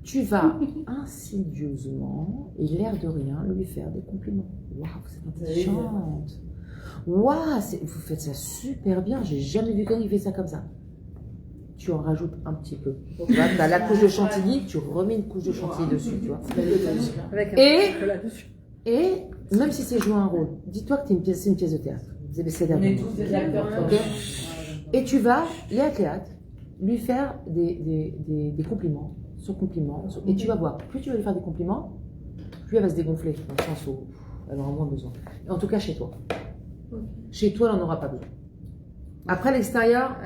Tu vas insidieusement, et l'air de rien, lui faire des compliments. Waouh, vous êtes intelligente. Waouh, vous faites ça super bien. J'ai jamais vu quelqu'un qui fait ça comme ça. Tu en rajoutes un petit peu. Tu vois, t'as la couche de chantilly, tu remets une couche de chantilly dessus, tu vois. Avec un Et- chocolat dessus. Et même si c'est jouer un rôle, dis-toi que c'est une pièce de théâtre. C'est On est tous des acteurs. ok. Et tu vas, Léa Théâtre, lui faire des compliments, sur compliments, et tu vas voir, plus tu vas lui faire des compliments, plus elle va se dégonfler, dans le sens où elle aura moins besoin. Et en tout cas, chez toi. Chez toi, elle n'en aura pas besoin. Après l'extérieur,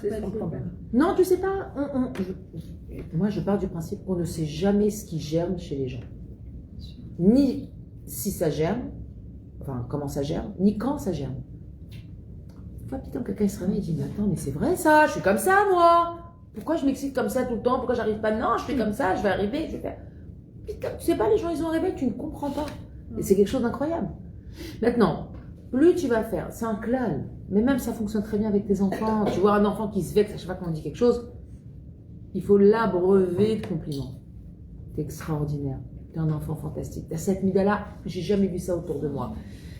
C'est son problème. non, tu sais pas. Moi, je pars du principe qu'on ne sait jamais ce qui germe chez les gens. Ni si ça germe, enfin comment ça germe, ni quand ça germe. Une fois, putain, quelqu'un se réveille et dit, mais attends, mais c'est vrai ça, je suis comme ça moi. Pourquoi je m'excite comme ça tout le temps? Pourquoi j'arrive pas? Non, je fais comme ça, je vais arriver, je vais faire. Putain, tu sais pas, les gens ils ont un réveil, tu ne comprends pas. Et c'est quelque chose d'incroyable. Maintenant, plus tu vas faire, c'est un clal, mais même ça fonctionne très bien avec tes enfants. Tu vois un enfant qui se vexe à chaque fois qu'on dit quelque chose, il faut l'abreuver de compliments. T'es extraordinaire, t'es un enfant fantastique. T'as cette mida-là, j'ai jamais vu ça autour de moi.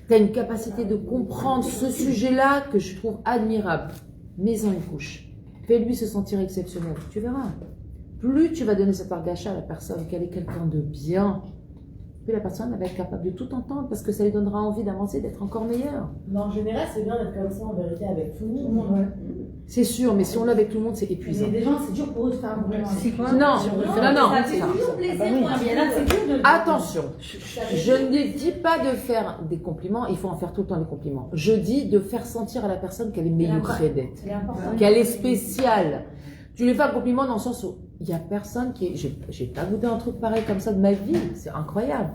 T'as une capacité de comprendre ce sujet-là que je trouve admirable. Mets-en une couche. Fais-lui se sentir exceptionnel. Tu verras. Plus tu vas donner cet argacha à la personne, qu'elle est quelqu'un de bien, plus la personne va être capable de tout entendre parce que ça lui donnera envie d'avancer, d'être encore meilleure. Mais en général, c'est bien d'être comme ça en vérité avec tout le monde. Ouais. C'est sûr, mais si on l'a avec tout le monde, c'est épuisant. Mais des gens, c'est dur pour eux de faire un compliment. Non. C'est toujours plaisir. Mais là, c'est dur de. Attention, je ne dis pas de faire des compliments, il faut en faire tout le temps des compliments. Je dis de faire sentir à la personne qu'elle est meilleure, qu'elle est spéciale. Tu lui fais un compliment dans le sens où il n'y a personne qui est... J'ai pas goûté un truc pareil comme ça de ma vie, c'est incroyable.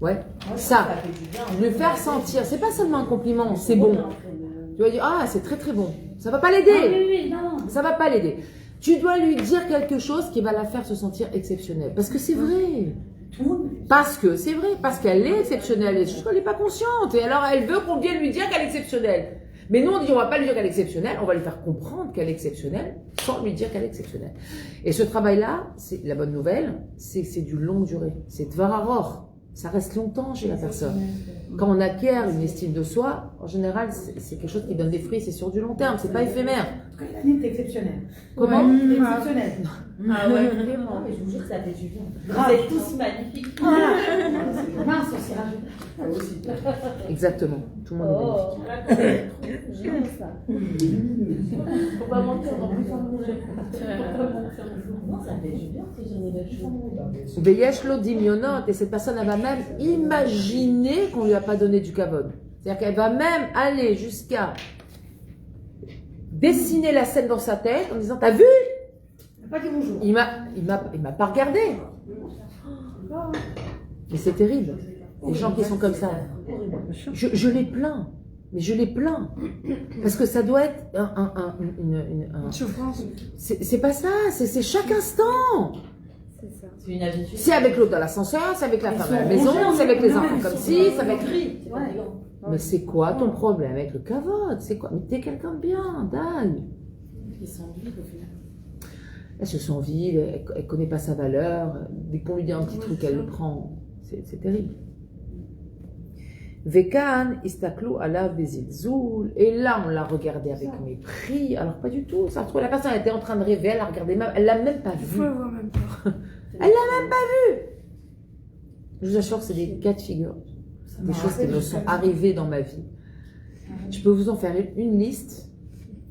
Ouais, ça, lui faire sentir, c'est pas seulement un compliment, c'est bon. Tu vas dire, ah, c'est très très bon. Ça va pas l'aider. Ça va pas l'aider. Tu dois lui dire quelque chose qui va la faire se sentir exceptionnelle. Parce que c'est vrai. Parce que c'est vrai. Parce qu'elle est exceptionnelle. Et juste qu'elle n'est pas consciente. Et alors, elle veut qu'on vienne lui dire qu'elle est exceptionnelle. Mais nous, on dit, on va pas lui dire qu'elle est exceptionnelle. On va lui faire comprendre qu'elle est exceptionnelle sans lui dire qu'elle est exceptionnelle. Et ce travail-là, c'est la bonne nouvelle, c'est du longue durée. C'est Dvararor. Ça reste longtemps chez la personne. Quand on acquiert une estime de soi, en général, c'est quelque chose qui donne des fruits, c'est sur du long terme, c'est pas éphémère. En tout cas, l'année, t'es exceptionnelle. Comment? T'es exceptionnelle. Ah ouais, vraiment. Mais je vous jure que ça fait du bien. Vous êtes tous magnifiques. Voilà. Mince, on s'y rajoute. Exactement. Tout le monde est magnifique. J'aime ça. Faut pas mentir dans le fond. Non, ça fait du bien si j'ai des belles choses. Veyesh lo dimionot, et cette personne, elle va même imaginer qu'on lui a pas donné du kavod. C'est-à-dire qu'elle va même aller jusqu'à dessiner la scène dans sa tête en disant, t'as vu? Pas dit bonjour. Il m'a pas regardé. Mais c'est terrible. Les gens qui sont comme ça. Je les plains. Mais je les plains. Parce que ça doit être Une souffrance. C'est pas ça. C'est chaque instant. C'est une habitude. C'est avec l'autre dans l'ascenseur, c'est avec la femme à la maison, c'est avec les enfants comme ci, c'est avec... Mais c'est quoi ton problème avec le kavod? C'est quoi? Mais t'es quelqu'un de bien, dingue. Ils sont vides au final. Elle se sent vide, elle connaît pas sa valeur. Dès qu'on lui dit un petit truc, elle le prend. C'est terrible. Vekan, istaklu ala bezilzoul. Et là, on l'a regardé avec mépris. Alors, pas du tout. Ça se trouve, la personne était en train de rêver, elle l'a regardé même. Elle l'a même pas vu. Faut avoir même pas. Elle l'a même pas vu. Je vous assure que c'est des cas de figure. Des choses qui me sont arrivées dans ma vie. Je peux vous en faire une liste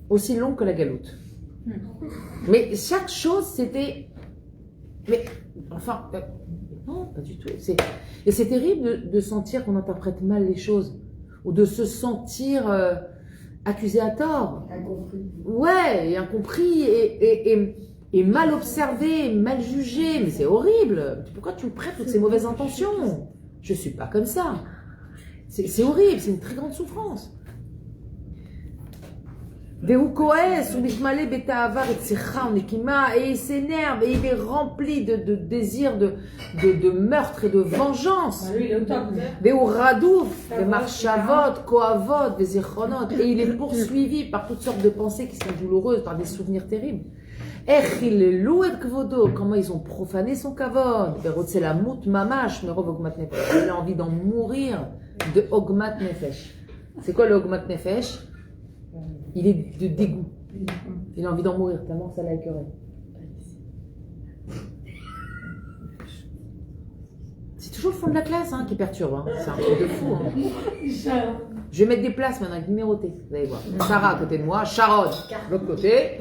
aussi longue que la galoute. Mais chaque chose, c'était... Mais, enfin... non, pas du tout. Et c'est terrible de sentir qu'on interprète mal les choses. Ou de se sentir accusé à tort. Incompris. Ouais, et incompris. Et mal observé, mal jugé. Mais c'est horrible. Pourquoi tu me prêtes toutes ces mauvaises intentions? Je suis pas comme ça. C'est horrible, c'est une très grande souffrance. Et il s'énerve et il est rempli de désir de meurtre et de vengeance. Et il est poursuivi par toutes sortes de pensées qui sont douloureuses, par des souvenirs terribles. Comment ils ont profané son kavod. Il a envie d'en mourir de Ogmat Nefesh. C'est quoi le Ogmat Nefesh? Il est de dégoût. Il a envie d'en mourir tellement que ça l'a écœuré. C'est toujours le fond de la classe qui perturbe. C'est un truc de fou. Je vais mettre des places maintenant avec numéroté. Vous allez voir. Sarah à côté de moi, Sharon de l'autre côté.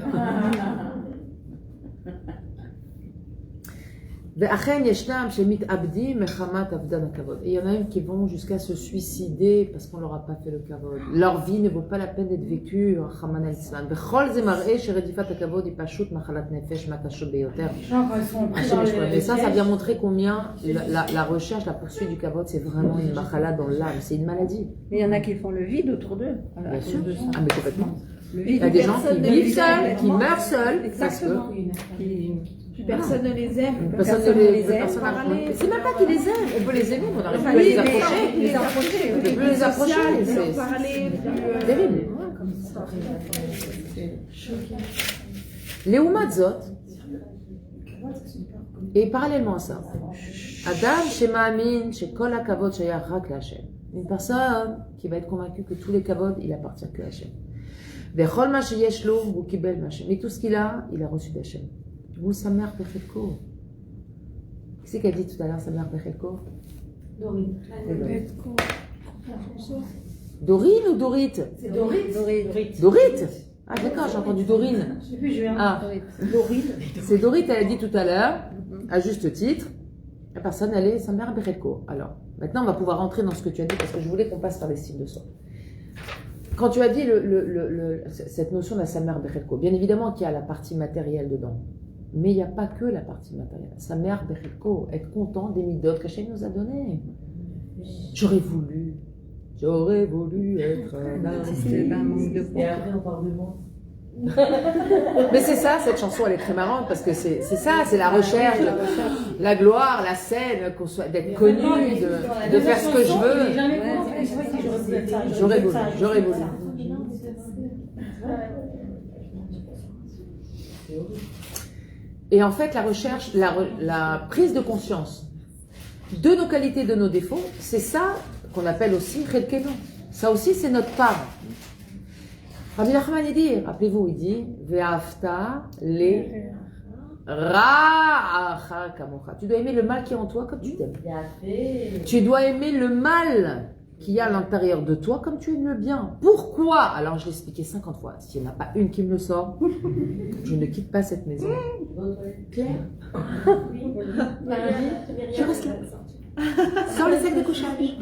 Et il y en a même qui vont jusqu'à se suicider parce qu'on leur a pas fait le kavod. Leur vie ne vaut pas la peine d'être vécue. Et ça vient montrer combien la recherche, la poursuite du kavod, c'est vraiment une machala dans l'âme, c'est une maladie. Mais il y en a qui font le vide autour d'eux. Bien sûr. Ah, mais complètement. Le Il vide y a des gens personne qui ne vivent les seuls, aime. qui meurent seuls. Exactement. Plus personne ne les aime. Personne ne les aime. C'est même pas qu'ils les aiment. On peut les aimer, mais on n'arrive pas à les approcher. Les approcher. On ne peut plus les approcher. leur parler, C'est terrible. Les Umatzot, et parallèlement à ça, Adam Shema Amin, Shekol HaKavod Shayach Rak LaHashem. Une personne qui va être convaincue que tous les kavod, il appartient que à Hashem. Vechol ma sheyesh lo, hu kibel ma Hashem. Mais tout ce qu'il a reçu d'Hashem. Vous, sa mère Bechelko. Qui c'est qui a dit tout à l'heure sa mère Bechelko? Dorine. Dorine ou Dorit? C'est Dorine. Dorit. Ah d'accord, j'ai entendu Dorine. Je sais plus, je viens. Ah, Dorine. c'est Dorit, elle a dit tout à l'heure, à juste titre, la personne, elle est sa mère Bechelko. Alors, maintenant, on va pouvoir rentrer dans ce que tu as dit, parce que je voulais qu'on passe par les styles de soi. Quand tu as dit cette notion de la sa mère Bechelko, bien évidemment qu'il y a la partie matérielle dedans, mais il n'y a pas que la partie matérielle. Sa mère Bechelko, être content des midot qu'Hachem nous a donné. J'aurais voulu être un artiste. Et après, on parle de moi. Mais c'est ça, cette chanson, elle est très marrante parce que c'est ça, c'est la recherche, la gloire, la scène, d'être connu, de faire ce que je veux. J'aurais voulu. Et en fait, la recherche, la prise de conscience de nos qualités, de nos défauts, c'est ça qu'on appelle aussi Chelkeno. Ça aussi, c'est notre part. Rabbi Nachman, il dit, rappelez-vous, il dit, Ve'afta le ra'acha kamocha. Tu dois aimer le mal qui est en toi comme tu t'aimes. Tu dois aimer le mal qui y a à l'intérieur de toi comme tu aimes le bien. Pourquoi? Alors, je l'ai expliqué 50 fois. S'il n'y en a pas une qui me le sort, je ne quitte pas cette maison. Claire? Je reste là. Sans le sac de couchage.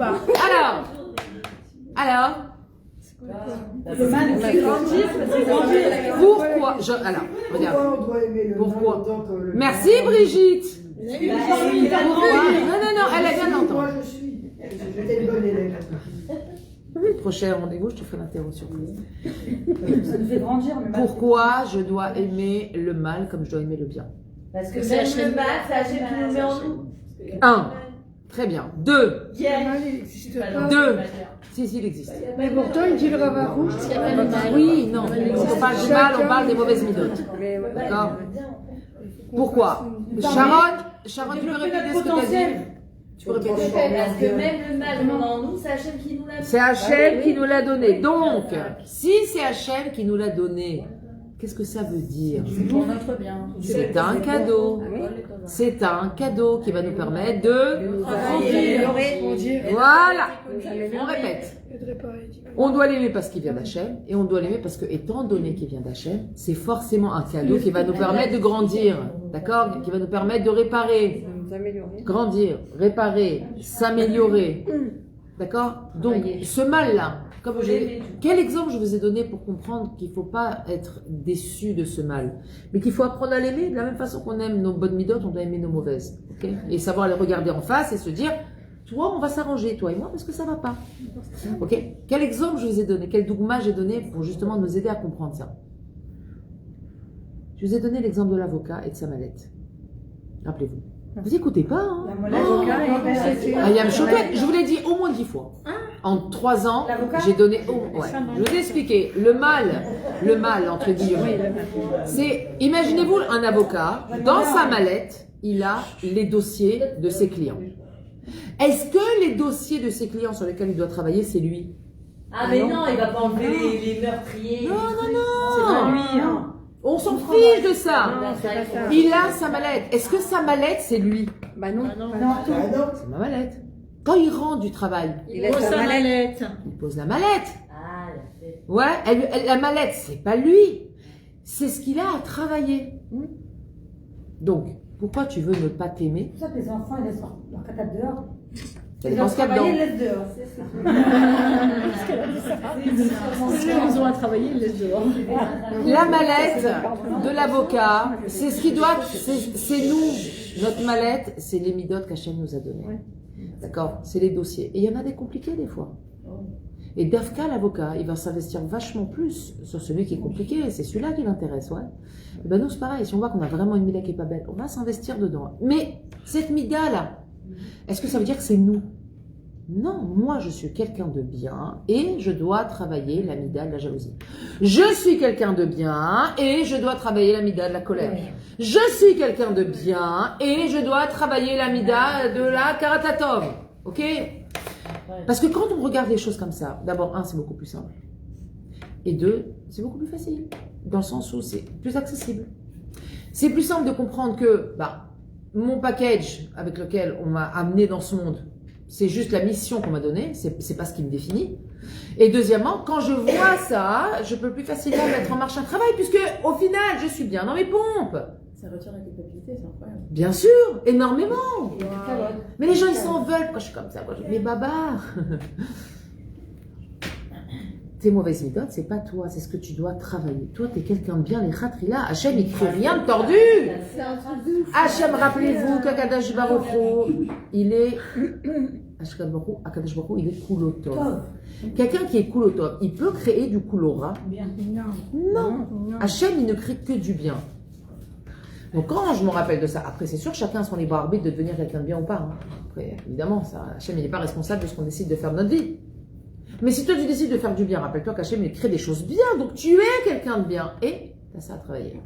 Alors, Le mal, c'est grandir. pourquoi alors, regarde. Pourquoi? Merci Brigitte. Non, elle a bien entendu. Moi, je suis. J'étais une bonne élève. Prochain rendez-vous, je te ferai l'interro surprise. Ça nous fait grandir. Le mal. Pourquoi je dois aimer le mal comme je dois aimer le bien? Parce que même le mal, c'est Hachem qui nous met en nous. 1. Très bien. 2. Le mal, il n'existe pas. 2. Si, il existe. Mais pourtant, il dit le Ravarouche. Oui, non. On parle du mal, on parle des mauvaises midotes. D'accord? Pourquoi? Sharon, tu peux répéter ce que tu as dit? Tu peux répéter? Parce que même le mal qu'on a en nous, c'est Hachem qui nous l'a donné. C'est Hachem qui nous l'a donné. Donc, si c'est Hachem qui nous l'a donné, qu'est-ce que ça veut dire? Pour notre bien. C'est un cadeau. C'est un cadeau qui va nous permettre de... Voilà. On répète. On doit l'aimer parce qu'il vient d'Hachem et on doit l'aimer parce que, étant donné qu'il vient d'Hachem, c'est forcément un cadeau qui va nous permettre de grandir. D'accord? Qui va nous permettre de réparer. Grandir, réparer, s'améliorer. D'accord? Donc, ce mal-là, quel exemple je vous ai donné pour comprendre qu'il ne faut pas être déçu de ce mal, mais qu'il faut apprendre à l'aimer de la même façon qu'on aime nos bonnes midotes, on doit aimer nos mauvaises. Okay? Et savoir les regarder en face et se dire, toi, on va s'arranger, toi et moi, parce que ça ne va pas. Ok? Quel exemple je vous ai donné? Quel dougma j'ai donné pour justement nous aider à comprendre ça? Je vous ai donné l'exemple de l'avocat et de sa mallette. Rappelez-vous. Vous écoutez pas, hein? Ayam Choquette, je vous l'ai dit au moins 10 fois. En 3 ans, j'ai donné... Je vous ai expliqué. Le mal, entre guillemets, c'est... Imaginez-vous un avocat, dans sa mallette, il a les dossiers de ses clients. Est-ce que les dossiers de ses clients sur lesquels il doit travailler, c'est lui? Ah mais non, il va pas enlever les meurtriers. Non. C'est pas lui, hein. On s'en fiche de ça. Il a sa mallette. Est-ce que sa mallette, c'est lui? Bah non. C'est ma mallette. Quand il rentre du travail, Il a sa mallette. il pose la mallette. Ah, il a fait. Ouais, la mallette, c'est pas lui. C'est ce qu'il a à travailler. Donc, Pourquoi tu veux ne pas t'aimer? C'est pour ça que les enfants, ils laissent leur catate dehors. Ça dépend ce qu'il y a dedans. Ils laissent dehors. Ils ont à travailler, ils laissent dehors. La mallette de l'avocat, c'est ce qui doit, c'est nous. Notre mallette, c'est les midotes qu'Hachem nous a données. D'accord? C'est les dossiers. Et il y en a des compliqués des fois. Et Dafka, l'avocat, il va s'investir vachement plus sur celui qui est compliqué. C'est celui-là qui l'intéresse, ouais. Et ben nous, c'est pareil. Si on voit qu'on a vraiment une mida qui est pas belle, on va s'investir dedans. Mais cette mida-là, est-ce que ça veut dire que c'est nous? Non, moi je suis quelqu'un de bien et je dois travailler la mida de la jalousie. Je suis quelqu'un de bien et je dois travailler la mida de la colère. Je suis quelqu'un de bien et je dois travailler la mida de la karatatov. Ok? Parce que quand on regarde les choses comme ça, d'abord, un, c'est beaucoup plus simple. Et deux, c'est beaucoup plus facile. Dans le sens où c'est plus accessible. C'est plus simple de comprendre que mon package avec lequel on m'a amené dans ce monde, c'est juste la mission qu'on m'a donnée, c'est pas ce qui me définit. Et deuxièmement, quand je vois ça, je peux plus facilement mettre en marche un travail, puisque au final, je suis bien dans mes pompes. Ça retire la culpabilité, c'est incroyable. Bien sûr, énormément. Wow. Mais les gens, ils s'en veulent quand je suis comme ça. Mais babar. Tes mauvaises méthodes, c'est pas toi, c'est ce que tu dois travailler. Toi, t'es quelqu'un de bien, les khatrila. Hachem, il crée rien de tordu. Hachem, rappelez-vous qu'Akadash Baruch Hu, il est... Akadash Baruch Hu, il est kulotov. Quelqu'un qui est kulotov, il peut créer du kulora? Non. Hachem, il ne crée que du bien. Donc quand je me rappelle de ça, après c'est sûr, chacun a son libre arbitre de devenir quelqu'un de bien ou pas. Hein. Après, évidemment, ça, Hachem, il n'est pas responsable de ce qu'on décide de faire de notre vie. Mais si toi tu décides de faire du bien, rappelle-toi qu'Hachem, il crée des choses bien, donc tu es quelqu'un de bien. Et tu as ça à travailler.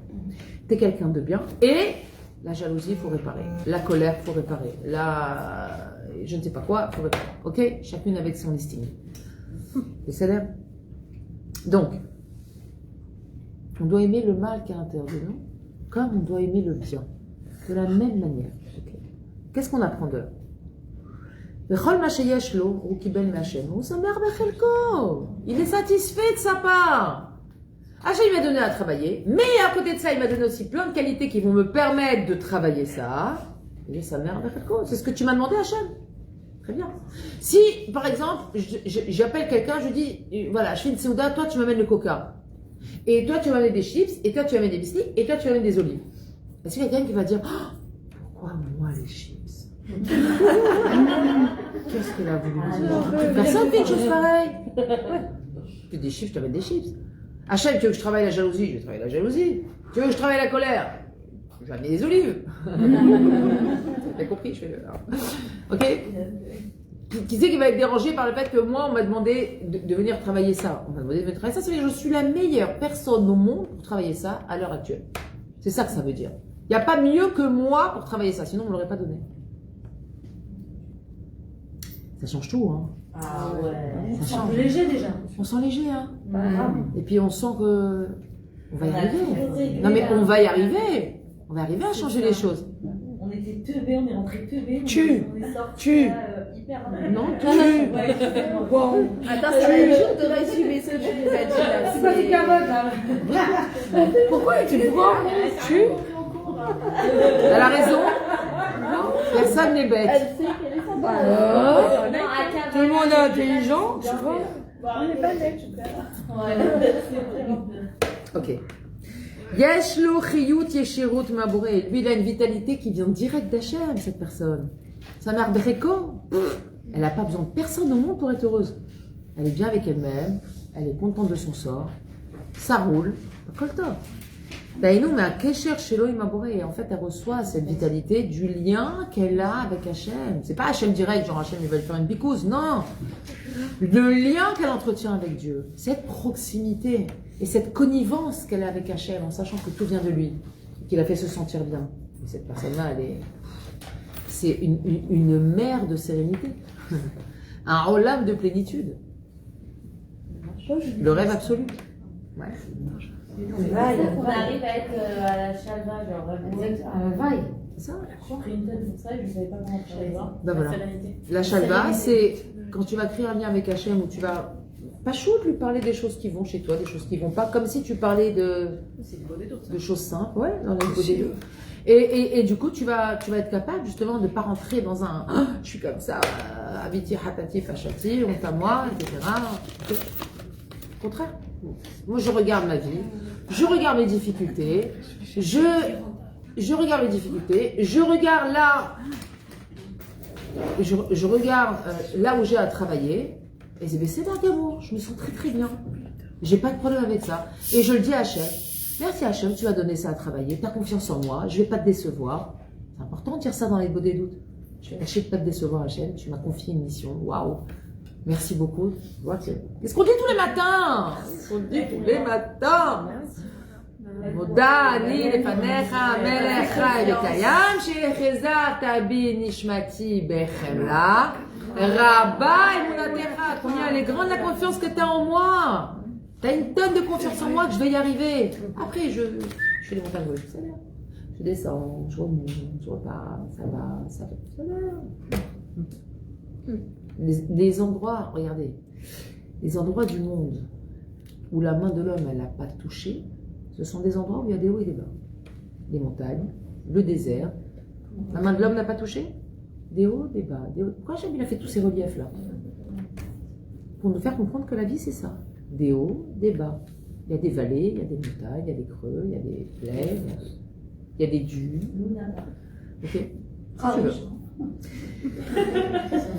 Tu es quelqu'un de bien. Et la jalousie, il faut réparer. La colère, il faut réparer. La... je ne sais pas quoi, il faut réparer. Ok? Chacune avec son estime. C'est ça l'air. Donc, on doit aimer le mal qui est à l'intérieur de nous, comme on doit aimer le bien. De la même manière. Okay. Qu'est-ce qu'on apprend de là? Il est satisfait de sa part. Hachem m'a donné à travailler, mais à côté de ça, il m'a donné aussi plein de qualités qui vont me permettre de travailler ça. Et sa mère, c'est ce que tu m'as demandé, Hachem. Très bien. Si, par exemple, j'appelle quelqu'un, je dis, voilà, je fais une séouda, toi tu m'amènes le coca. Et toi tu m'amènes des chips, et toi tu m'amènes des biscuits, et toi tu m'amènes des olives. Est-ce qu'il y a quelqu'un qui va dire, oh, pourquoi moi les chips? Qu'est-ce qu'elle a voulu dire? Personne fait une chose pareille. Tu fais des chips, je t'amène des chips. Hachem, tu veux que je travaille la jalousie? Je vais travailler la jalousie. Tu veux que je travaille la colère? Je vais amener des olives. T'as compris? Je fais le... Ok? Qui c'est qui va être dérangé par le fait que moi, on m'a demandé de venir travailler ça? On m'a demandé de venir travailler ça. Ça veut dire que je suis la meilleure personne au monde pour travailler ça à l'heure actuelle. C'est ça que ça veut dire. Il n'y a pas mieux que moi pour travailler ça, sinon on ne l'aurait pas donné. Ça change tout, hein. Ah ouais. Ça change. Léger déjà. On sent léger, hein. Et puis on sent que on va y arriver. Non mais on va y arriver. On va arriver à changer les choses. On était teubés, on est rentrés teubés. Tu. Hyper... Non, tu. Bon. Attends, c'est le jour de résumer ce que tu nous as dit là. C'est pas du carotte, là. Pourquoi tu prends? Tu. Elle a raison. Personne n'est bête. Elle sait qu'elle est sympa. Tout le monde est intelligent, tu vois. On n'est pas bête. Ok. Yeshlo chiyut yeshirut maboré. Lui, il a une vitalité qui vient direct d'Hachem, cette personne. Sa mère Breko, elle n'a pas besoin de personne au monde pour être heureuse. Elle est bien avec elle-même, elle est contente de son sort, ça roule, pas colta. Daïnou, mais un kesher shelo imaboré. Et en fait, elle reçoit cette vitalité du lien qu'elle a avec Hachem. C'est pas Hachem direct, genre Hachem, il va lui faire une picouse. Non. Le lien qu'elle entretient avec Dieu, cette proximité et cette connivence qu'elle a avec Hachem, en sachant que tout vient de lui, qu'il a fait se sentir bien. Et cette personne-là, c'est une mer de sérénité. Un olam de plénitude. Le rêve absolu. Ouais. On arrive à être à la chalva, genre À la vaille. C'est ça. J'ai pris une tonne pour ça et je ne savais pas comment chalva. Ben voilà. La chalva, c'est quand tu vas créer un lien avec Hachem où tu vas pas chaud de lui parler des choses qui vont chez toi, des choses qui vont pas, comme si tu parlais de choses simples, ouais, dans les beaux des deux. Et du coup, tu vas être capable justement de ne pas rentrer dans un je suis comme ça, habiti, hatati, fachati, honte à moi, etc. Au contraire. Moi, je regarde ma vie, je regarde mes difficultés, je regarde mes difficultés, je regarde là, je regarde là où j'ai à travailler, et c'est d'un amour, je me sens très très bien. J'ai pas de problème avec ça. Et je le dis à Hachem. Merci Hachem, tu vas donner ça à travailler, tu as confiance en moi, je vais pas te décevoir. C'est important de dire ça dans les beaux des doutes. Je vais tâcher de pas te décevoir Hachem, tu m'as confié une mission, waouh. Merci beaucoup. Qu'est-ce qu'on dit tous les matins? Qu'est-ce qu'on dit tous les matins? Moda ani lefanecha melech chai vekayam shechezat bi nishmati bechemla rabba emunatecha. Combien elle est grande la confiance que tu as en moi. Tu as une tonne de confiance en moi que je vais y arriver. Après, je fais les montagnes russes, ça va. Je descends, je remonte, je repars, ça va. Les endroits, regardez, les endroits du monde où la main de l'homme, elle n'a pas touché, ce sont des endroits où il y a des hauts et des bas. Des montagnes, le désert. La main de l'homme n'a pas touché? Des hauts, des bas. Pourquoi Hachem, il a fait tous ces reliefs-là? Pour nous faire comprendre que la vie, c'est ça. Des hauts, des bas. Il y a des vallées, il y a des montagnes, il y a des creux, il y a des plaines, il y a des dunes. Ok? Si tu veux.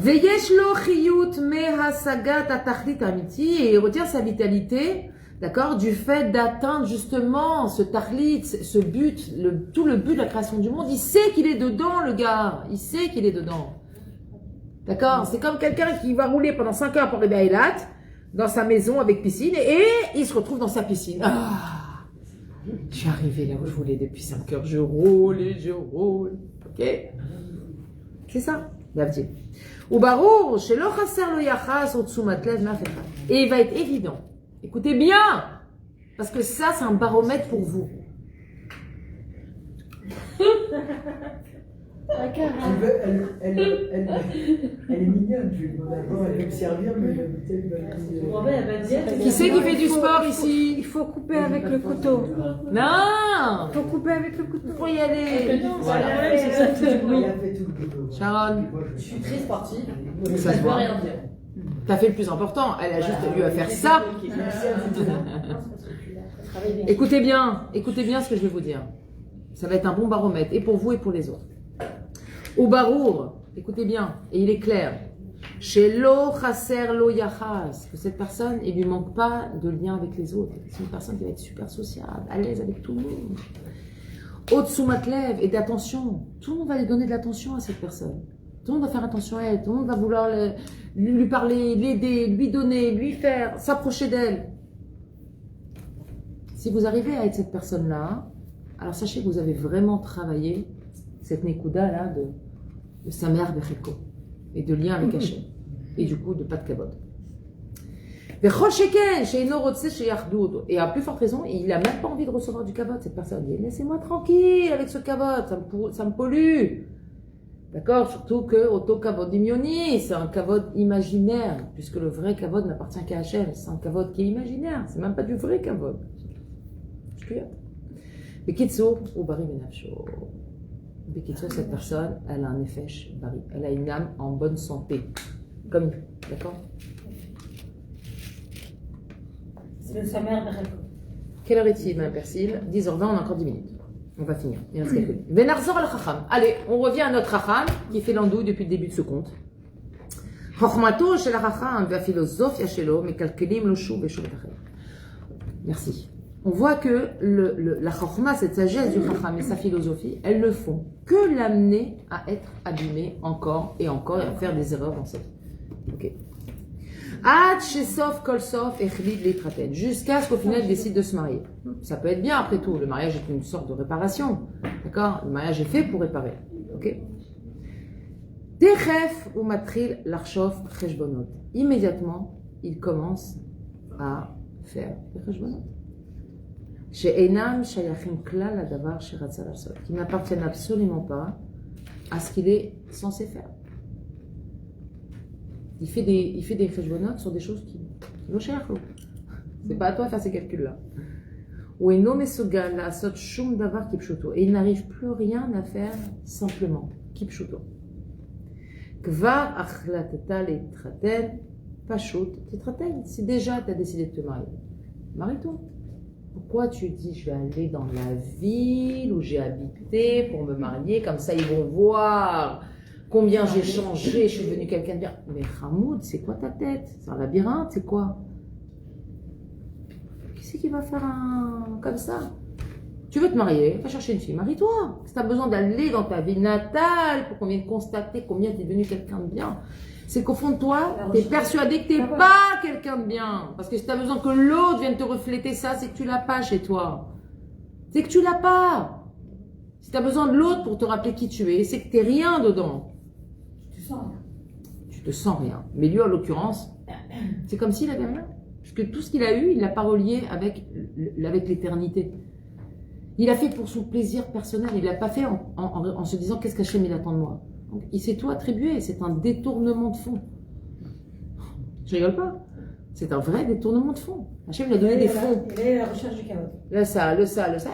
Veyesh lo chiyut mehasagat atachlit amiti, et il retient sa vitalité, d'accord, du fait d'atteindre justement ce tachlit, ce but, tout le but de la création du monde. Il sait qu'il est dedans, le gars. Il sait qu'il est dedans. D'accord? C'est comme quelqu'un qui va rouler pendant 5 heures pour arriver à Eilat, dans sa maison avec piscine, et il se retrouve dans sa piscine. Ah, je suis arrivé là où je voulais depuis 5 heures. Je roule et je roule. Ok? C'est ça, l'avdil. Ou barou, chez lo chaser lo yachas, au tsumatlev mafecha. Et il va être évident. Écoutez bien, parce que ça, c'est un baromètre pour vous. Elle est mignonne, je lui demande avant, elle veut me servir, mais la bouteille va Qui c'est qui fait du sport ici? Il faut couper avec le couteau. Non! Il faut couper avec le couteau. Faut y aller. Voilà, c'est ça, c'est le bruit. Elle a fait tout le couteau. Sharon, Je suis très sportive. ça se voit. Rien dire. T'as fait le plus important. Elle a juste eu à faire ça. Écoutez bien ce que je vais vous dire. Ça va être un bon baromètre, et pour vous et pour les autres. Au barour, écoutez bien, et il est clair. Chez lo chaser lo yachas, que cette personne, il lui manque pas de lien avec les autres. C'est une personne qui va être super sociable, à l'aise avec tout le monde. Otsumatlev, et d'attention. Tout le monde va lui donner de l'attention à cette personne. Tout le monde va faire attention à elle. Tout le monde va vouloir lui parler, l'aider, lui donner, lui faire, s'approcher d'elle. Si vous arrivez à être cette personne-là, alors sachez que vous avez vraiment travaillé cette nekuda là de sa mère Becheko et de lien avec Hachem et du coup de pas de kavod. Et à plus forte raison, il n'a même pas envie de recevoir du kavod. Cette personne dit laissez-moi tranquille avec ce kavod, ça me pollue. D'accord, surtout que auto kavod dimioni, c'est un kavod imaginaire puisque le vrai kavod n'appartient qu'à Hachem. C'est un kavod qui est imaginaire, c'est même pas du vrai kavod. Bekitso ou bari benafsho. Bekitso, cette personne, elle a un effet bari. Elle a une âme en bonne santé. Comme nous, d'accord? C'est sa mère Becheko. Quelle heure est-il, Mme Persil? 10h20, on a encore 10 minutes. On va finir. Il reste quelques minutes. Venarzor al-Chacham. Allez, on revient à notre Chacham qui fait l'andouille depuis le début de ce conte. Chochmato shel ha-Chacham va philosophia shelo mekalkelim lo shuv beshuv tacher. Merci. On voit que la chachma, cette sagesse du chacham et sa philosophie, elles ne font que l'amener à être abîmé encore et encore et à faire des erreurs dans sa vie. Ok. Ad shesof kol sof echlid leitraten. Jusqu'à ce qu'au final, il décide de se marier. Ça peut être bien après tout. Le mariage est une sorte de réparation. D'accord? Le mariage est fait pour réparer. Ok. Techef ou matril l'archof cheshbonot. Immédiatement, il commence à faire des cheshbonot. Chez Enam Shayachim Klal Adavar Shiratzal Asot, qui n'appartiennent absolument pas à ce qu'il est censé faire. Il fait des cheshbonot sur des choses qui l'ont cher. C'est pas à toi de faire ces calculs-là. Et il n'arrive plus rien à faire simplement. Kipshuto. Kvar achlateta letraten, pashut, tetraten. Si déjà tu as décidé de te marier, marie-toi. Pourquoi tu dis je vais aller dans la ville où j'ai habité pour me marier, comme ça ils vont voir combien j'ai changé, je suis devenue quelqu'un de bien. Mais Hamoud, c'est quoi ta tête? C'est un labyrinthe, c'est quoi? Qui c'est qui va faire un comme ça? Tu veux te marier, va chercher une fille, marie-toi. Si tu as besoin d'aller dans ta ville natale pour qu'on vienne constater combien tu es devenu quelqu'un de bien, c'est qu'au fond de toi, tu es persuadé que tu n'es pas quelqu'un de bien. Parce que si tu as besoin que l'autre vienne te refléter ça, c'est que tu l'as pas chez toi. C'est que tu l'as pas. Si tu as besoin de l'autre pour te rappeler qui tu es, c'est que tu n'es rien dedans. Tu sens rien. Tu te sens rien. Mais lui, en l'occurrence, c'est comme s'il avait rien. Parce que tout ce qu'il a eu, il l'a pas relié avec l'éternité. Il a fait pour son plaisir personnel. Il l'a pas fait en se disant qu'est-ce qu'Hachem il attend de moi. Donc, il s'est tout attribué. C'est un détournement de fond. Je rigole pas. C'est un vrai détournement de fond. Hachem il a donné des fonds. Il est à la recherche du chaos. Le ça.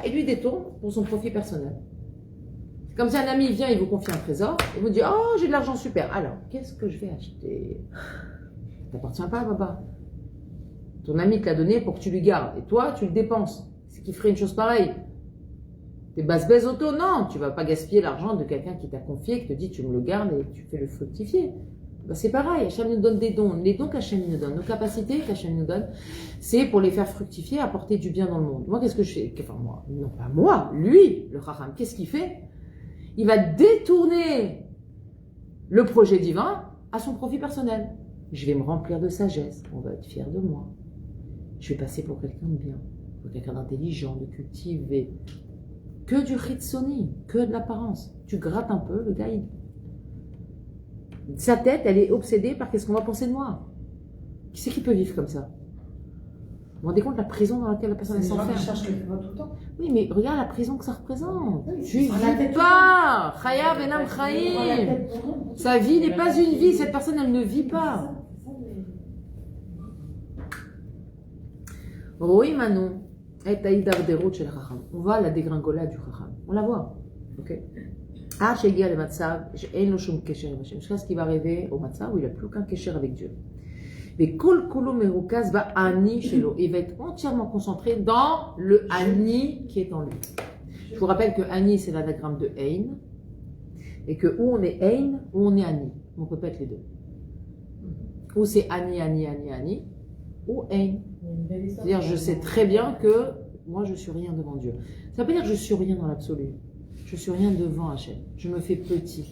Et lui, il détourne pour son profit personnel. C'est comme si un ami vient, il vous confie un trésor. Et vous dit, oh, j'ai de l'argent, super. Alors, qu'est-ce que je vais acheter? Ça t'appartient pas, papa. Ton ami te l'a donné pour que tu lui gardes. Et toi, tu le dépenses. C'est qui ferait une chose pareille. T'es basse-baise auto, non, tu vas pas gaspiller l'argent de quelqu'un qui t'a confié, qui te dit tu me le gardes et tu fais le fructifier. Ben, c'est pareil, Hachem nous donne des dons. Les dons qu'Hachem nous donne, nos capacités qu'Hachem nous donne, c'est pour les faire fructifier, apporter du bien dans le monde. Moi, qu'est-ce que je fais? Enfin, moi, non pas moi, lui, le Chacham, qu'est-ce qu'il fait? Il va détourner le projet divin à son profit personnel. Je vais me remplir de sagesse, on va être fier de moi. Je vais passer pour quelqu'un de bien, pour quelqu'un d'intelligent, de cultivé. Que du ritsoni, que de l'apparence. Tu grattes un peu, le gars, sa tête, elle est obsédée par qu'est-ce qu'on va penser de moi. Qui c'est qui peut vivre comme ça? Vous vous rendez compte de la prison dans laquelle la personne s'enferme? Qui cherche quelqu'un tout le temps. Oui, mais regarde la prison que ça représente. Tu vis pas. Chaya benam chaim. Sa vie n'est pas une vie. Cette personne, elle ne vit pas. Oui, Manon. On voit la dégringolade du Chacham. On la voit. Ok. Jusqu'à ce qu'il va arriver au matzav où il n'a plus aucun kesher avec Dieu. Mais kol kolo merukaz va ani shelo. Il va être entièrement concentré dans le ani qui est en lui. Je vous rappelle que ani c'est l'anagramme de Ein et que où on est Ein, où on est ani. On peut pas être les deux. Ou c'est ani, ou Ein. C'est-à-dire, je sais très bien que moi, je suis rien devant Dieu. Ça veut pas dire que je suis rien dans l'absolu. Je suis rien devant Hachem. Je me fais petit.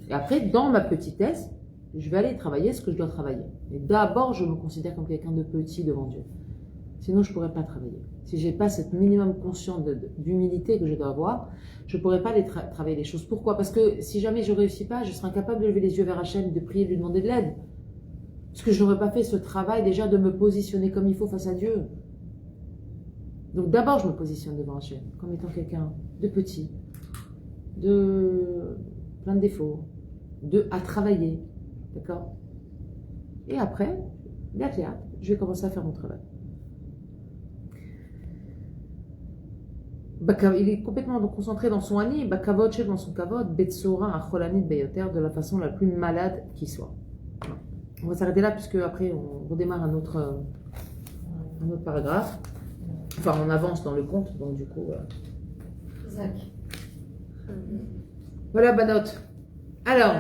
Et après, dans ma petitesse, je vais aller travailler ce que je dois travailler. Mais d'abord, je me considère comme quelqu'un de petit devant Dieu. Sinon, je ne pourrais pas travailler. Si je n'ai pas cette minimum conscience d'humilité que je dois avoir, je ne pourrais pas aller travailler les choses. Pourquoi? Parce que si jamais je ne réussis pas, je serai incapable de lever les yeux vers Hachem, de prier, de lui demander de l'aide. Parce que je n'aurais pas fait ce travail déjà de me positionner comme il faut face à Dieu. Donc d'abord, je me positionne devant Hachem comme étant quelqu'un de petit, de plein de défauts, à travailler. D'accord? Et après, je vais commencer à faire mon travail. Il est complètement concentré dans son ani, dans son kavod, betsora, acholanit beyoter, de la façon la plus malade qui soit. On va s'arrêter là puisque après on redémarre un autre paragraphe. Enfin, on avance dans le conte, donc du coup. Voilà, Banot. Alors.